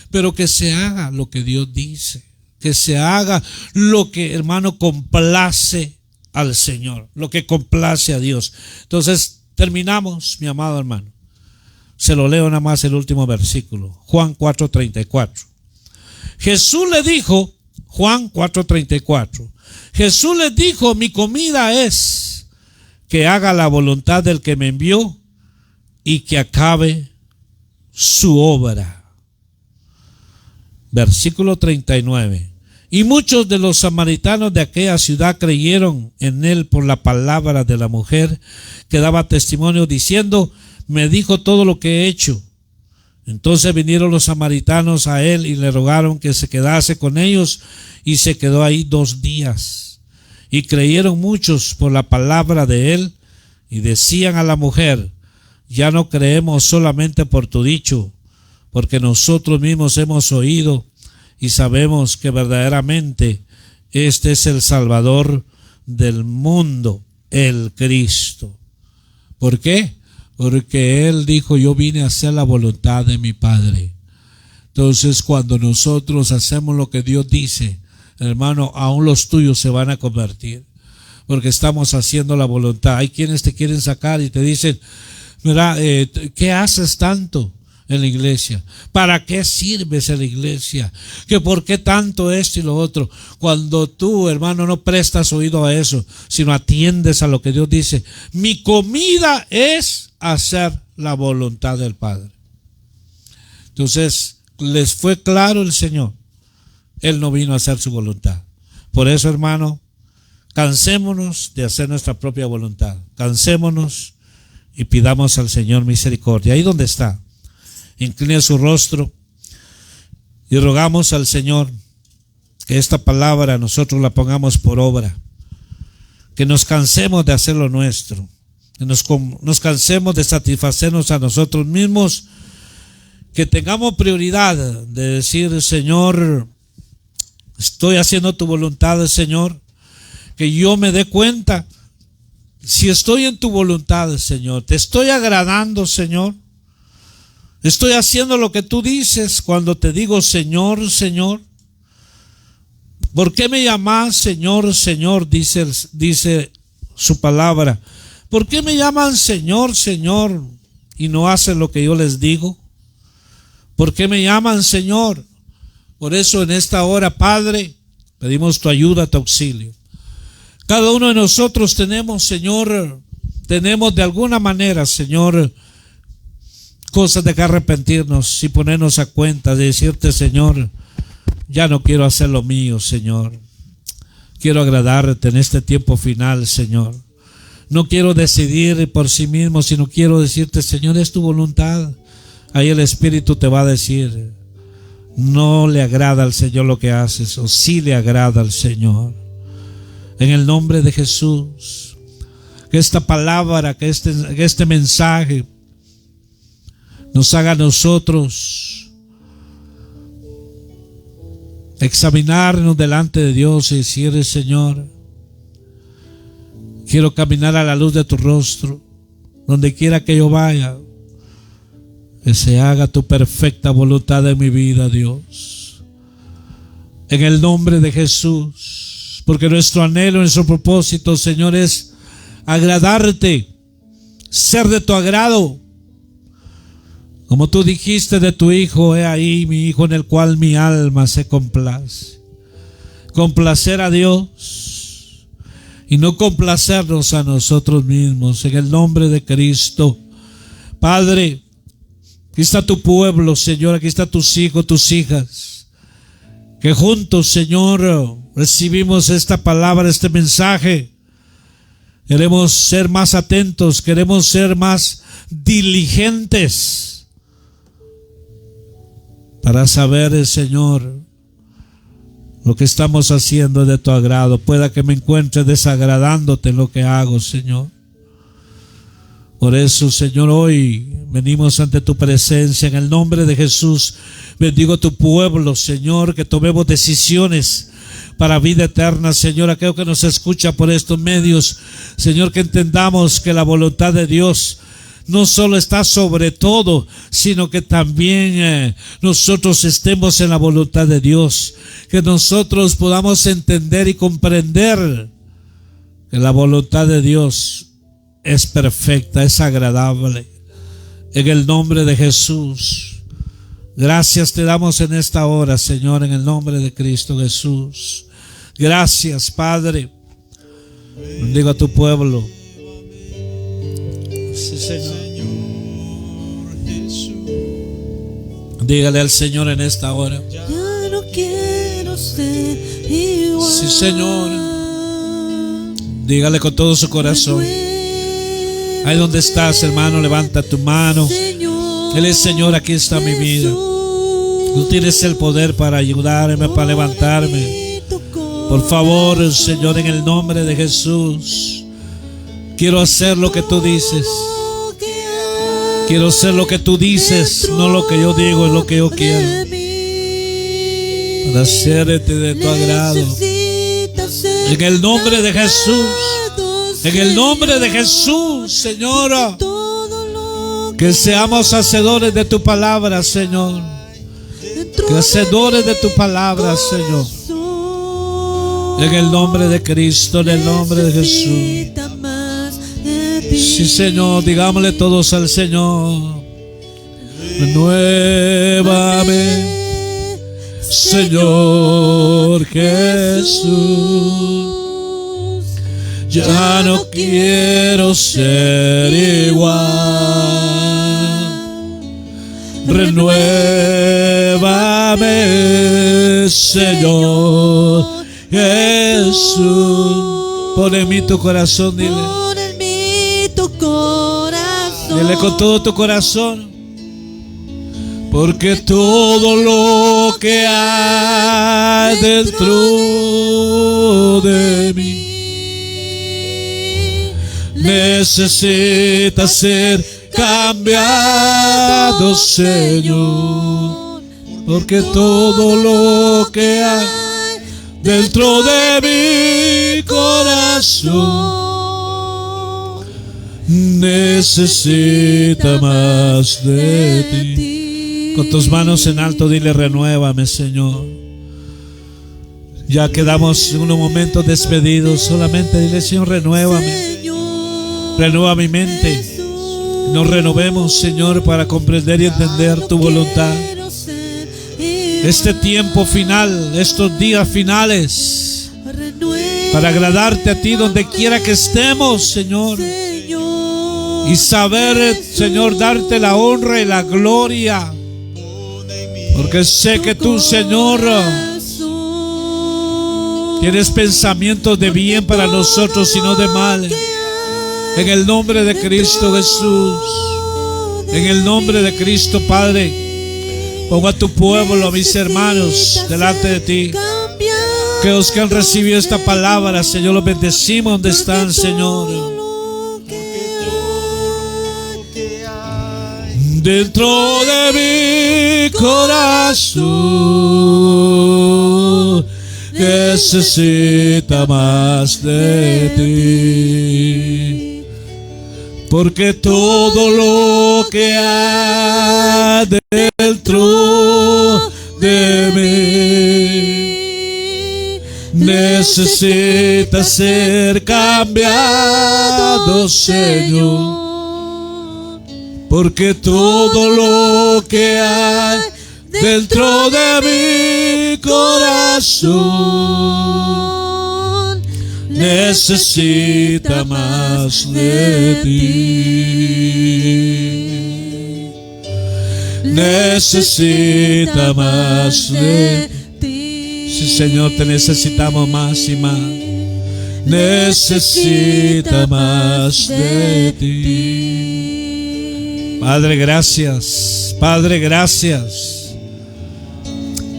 pero que se haga lo que Dios dice, que se haga lo que, hermano, complace al Señor, lo que complace a Dios. Entonces, terminamos, mi amado hermano. Se lo leo nada más el último versículo, Juan 4:34. Jesús le dijo, Juan 4:34, Jesús les dijo: mi comida es que haga la voluntad del que me envió y que acabe su obra. Versículo 39. Y muchos de los samaritanos de aquella ciudad creyeron en él por la palabra de la mujer que daba testimonio diciendo: me dijo todo lo que he hecho. Entonces vinieron los samaritanos a él y le rogaron que se quedase con ellos, y se quedó ahí 2 días. Y creyeron muchos por la palabra de él, y decían a la mujer: ya no creemos solamente por tu dicho, porque nosotros mismos hemos oído y sabemos que verdaderamente este es el Salvador del mundo, el Cristo. ¿Por qué? Porque él dijo: yo vine a hacer la voluntad de mi Padre. Entonces, cuando nosotros hacemos lo que Dios dice, hermano, aún los tuyos se van a convertir, porque estamos haciendo la voluntad. Hay quienes te quieren sacar y te dicen: ¿verdad? ¿Qué haces tanto en la iglesia? ¿Para qué sirves en la iglesia? ¿Que por qué tanto esto y lo otro? Cuando tú, hermano, no prestas oído a eso, sino atiendes a lo que Dios dice. Mi comida es hacer la voluntad del Padre. Entonces, les fue claro el Señor. Él no vino a hacer su voluntad. Por eso, hermano, cansémonos de hacer nuestra propia voluntad. Cansémonos y pidamos al Señor misericordia. Ahí donde está, incline su rostro y rogamos al Señor que esta palabra nosotros la pongamos por obra. Que nos cansemos de hacer lo nuestro. Que nos cansemos de satisfacernos a nosotros mismos. Que tengamos prioridad de decir: Señor, estoy haciendo tu voluntad, Señor. Que yo me dé cuenta si estoy en tu voluntad, Señor. Te estoy agradando, Señor. Estoy haciendo lo que tú dices cuando te digo Señor, Señor. ¿Por qué me llamas Señor, Señor? Dice su palabra. ¿Por qué me llaman Señor, Señor y no hacen lo que yo les digo? ¿Por qué me llaman Señor? Por eso en esta hora, Padre, pedimos tu ayuda, tu auxilio. Cada uno de nosotros tenemos, Señor, tenemos de alguna manera, Señor, cosas de que arrepentirnos y ponernos a cuenta, de decirte: Señor, ya no quiero hacer lo mío, Señor. Quiero agradarte en este tiempo final, Señor. No quiero decidir por sí mismo, sino quiero decirte: Señor, es tu voluntad. Ahí el Espíritu te va a decir: no le agrada al Señor lo que haces, o sí le agrada al Señor. En el nombre de Jesús, que esta palabra, que este mensaje nos haga a nosotros examinarnos delante de Dios y decir: Señor, quiero caminar a la luz de tu rostro, donde quiera que yo vaya. Que se haga tu perfecta voluntad en mi vida, Dios. En el nombre de Jesús. Porque nuestro anhelo, nuestro propósito, Señor, es agradarte, ser de tu agrado. Como tú dijiste de tu Hijo: he ahí mi Hijo en el cual mi alma se complace. Complacer a Dios y no complacernos a nosotros mismos. En el nombre de Cristo, Padre, aquí está tu pueblo, Señor. Aquí están tus hijos, tus hijas. Que juntos, Señor, recibimos esta palabra, este mensaje. Queremos ser más atentos, queremos ser más diligentes para saber, Señor, lo que estamos haciendo de tu agrado. Pueda que me encuentre desagradándote en lo que hago, Señor. Por eso, Señor, hoy venimos ante tu presencia. En el nombre de Jesús, bendigo a tu pueblo, Señor, que tomemos decisiones para vida eterna, Señor. Aquello que nos escucha por estos medios, Señor, que entendamos que la voluntad de Dios no solo está sobre todo, sino que también nosotros estemos en la voluntad de Dios. Que nosotros podamos entender y comprender que la voluntad de Dios es perfecta, es agradable. En el nombre de Jesús, gracias te damos en esta hora, Señor, en el nombre de Cristo Jesús. Gracias, Padre. Bendigo a tu pueblo. Sí, Señor. Dígale al Señor en esta hora: ya no quiero ser igual. Sí, Señor. Dígale con todo su corazón. Ahí donde estás, hermano, levanta tu mano. Él es Señor, aquí está mi vida. Tú tienes el poder para ayudarme, para levantarme. Por favor, Señor, en el nombre de Jesús, quiero hacer lo que tú dices. Quiero hacer lo que tú dices, no lo que yo digo, es lo que yo quiero. Para hacerte de tu agrado. En el nombre de Jesús. En el nombre de Jesús, Señor, que seamos hacedores de tu palabra, Señor. Que hacedores de tu palabra, Señor. En el nombre de Cristo, en el nombre de Jesús. Sí, Señor, digámosle todos al Señor. Renuévame, Señor Jesús. Ya no quiero ser igual. Renuévame, Señor Jesús. Pon en mí tu corazón, dile. Pon en mí tu corazón. Dile con todo tu corazón. Porque todo lo que hay dentro de mí necesita ser cambiado, Señor. Porque todo lo que hay dentro de mi corazón necesita más de ti. Con tus manos en alto dile: renuévame, Señor. Ya quedamos unos momentos despedidos. Solamente dile: Señor, renuévame. Renueva mi mente. Nos renovemos, Señor, para comprender y entender tu voluntad. Este tiempo final, estos días finales, para agradarte a ti donde quiera que estemos, Señor. Y saber, Señor, darte la honra y la gloria. Porque sé que tú, Señor, tienes pensamientos de bien para nosotros y no de mal. En el nombre de Cristo Jesús, en el nombre de Cristo, Padre, pongo a tu pueblo, a mis hermanos, delante de ti. Que los que han recibido esta palabra, Señor, los bendecimos donde están, Señor. Dentro de mi corazón necesita más de ti. Porque todo lo que hay dentro de mí necesita ser cambiado, Señor. Porque todo lo que hay dentro de mi corazón necesita más de ti. Necesita más de ti. Sí, Señor, te necesitamos más y más. Necesita más de ti. Padre, gracias. Padre, gracias.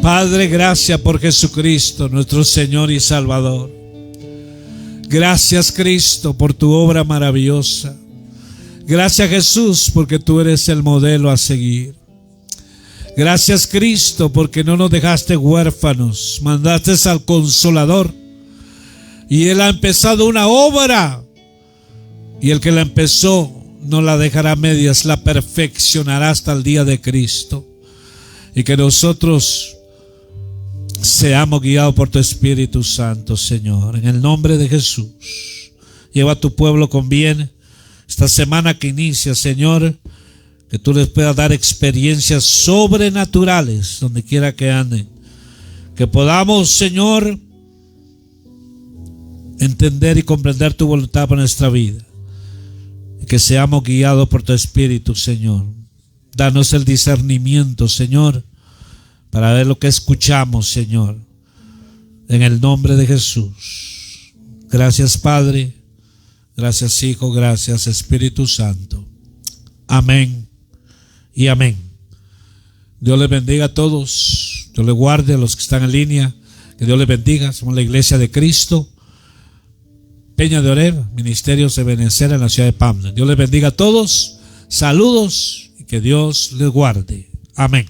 Padre, gracias por Jesucristo, nuestro Señor y Salvador. Gracias, Cristo, por tu obra maravillosa. Gracias, Jesús, porque tú eres el modelo a seguir. Gracias, Cristo, porque no nos dejaste huérfanos. Mandaste al Consolador. Y Él ha empezado una obra. Y el que la empezó no la dejará a medias, la perfeccionará hasta el día de Cristo. Y que nosotros seamos guiados por tu Espíritu Santo, Señor. En el nombre de Jesús, lleva a tu pueblo con bien esta semana que inicia, Señor. Que tú les puedas dar experiencias sobrenaturales donde quiera que anden. Que podamos, Señor, entender y comprender tu voluntad para nuestra vida. Que seamos guiados por tu Espíritu, Señor. Danos el discernimiento, Señor, para ver lo que escuchamos, Señor. En el nombre de Jesús. Gracias, Padre. Gracias, Hijo. Gracias, Espíritu Santo. Amén y amén. Dios les bendiga a todos. Dios les guarde a los que están en línea. Que Dios les bendiga. Somos la Iglesia de Cristo, Peña de Oreb, Ministerios de Benecer en la ciudad de Pamplona. Dios les bendiga a todos. Saludos y que Dios les guarde. Amén.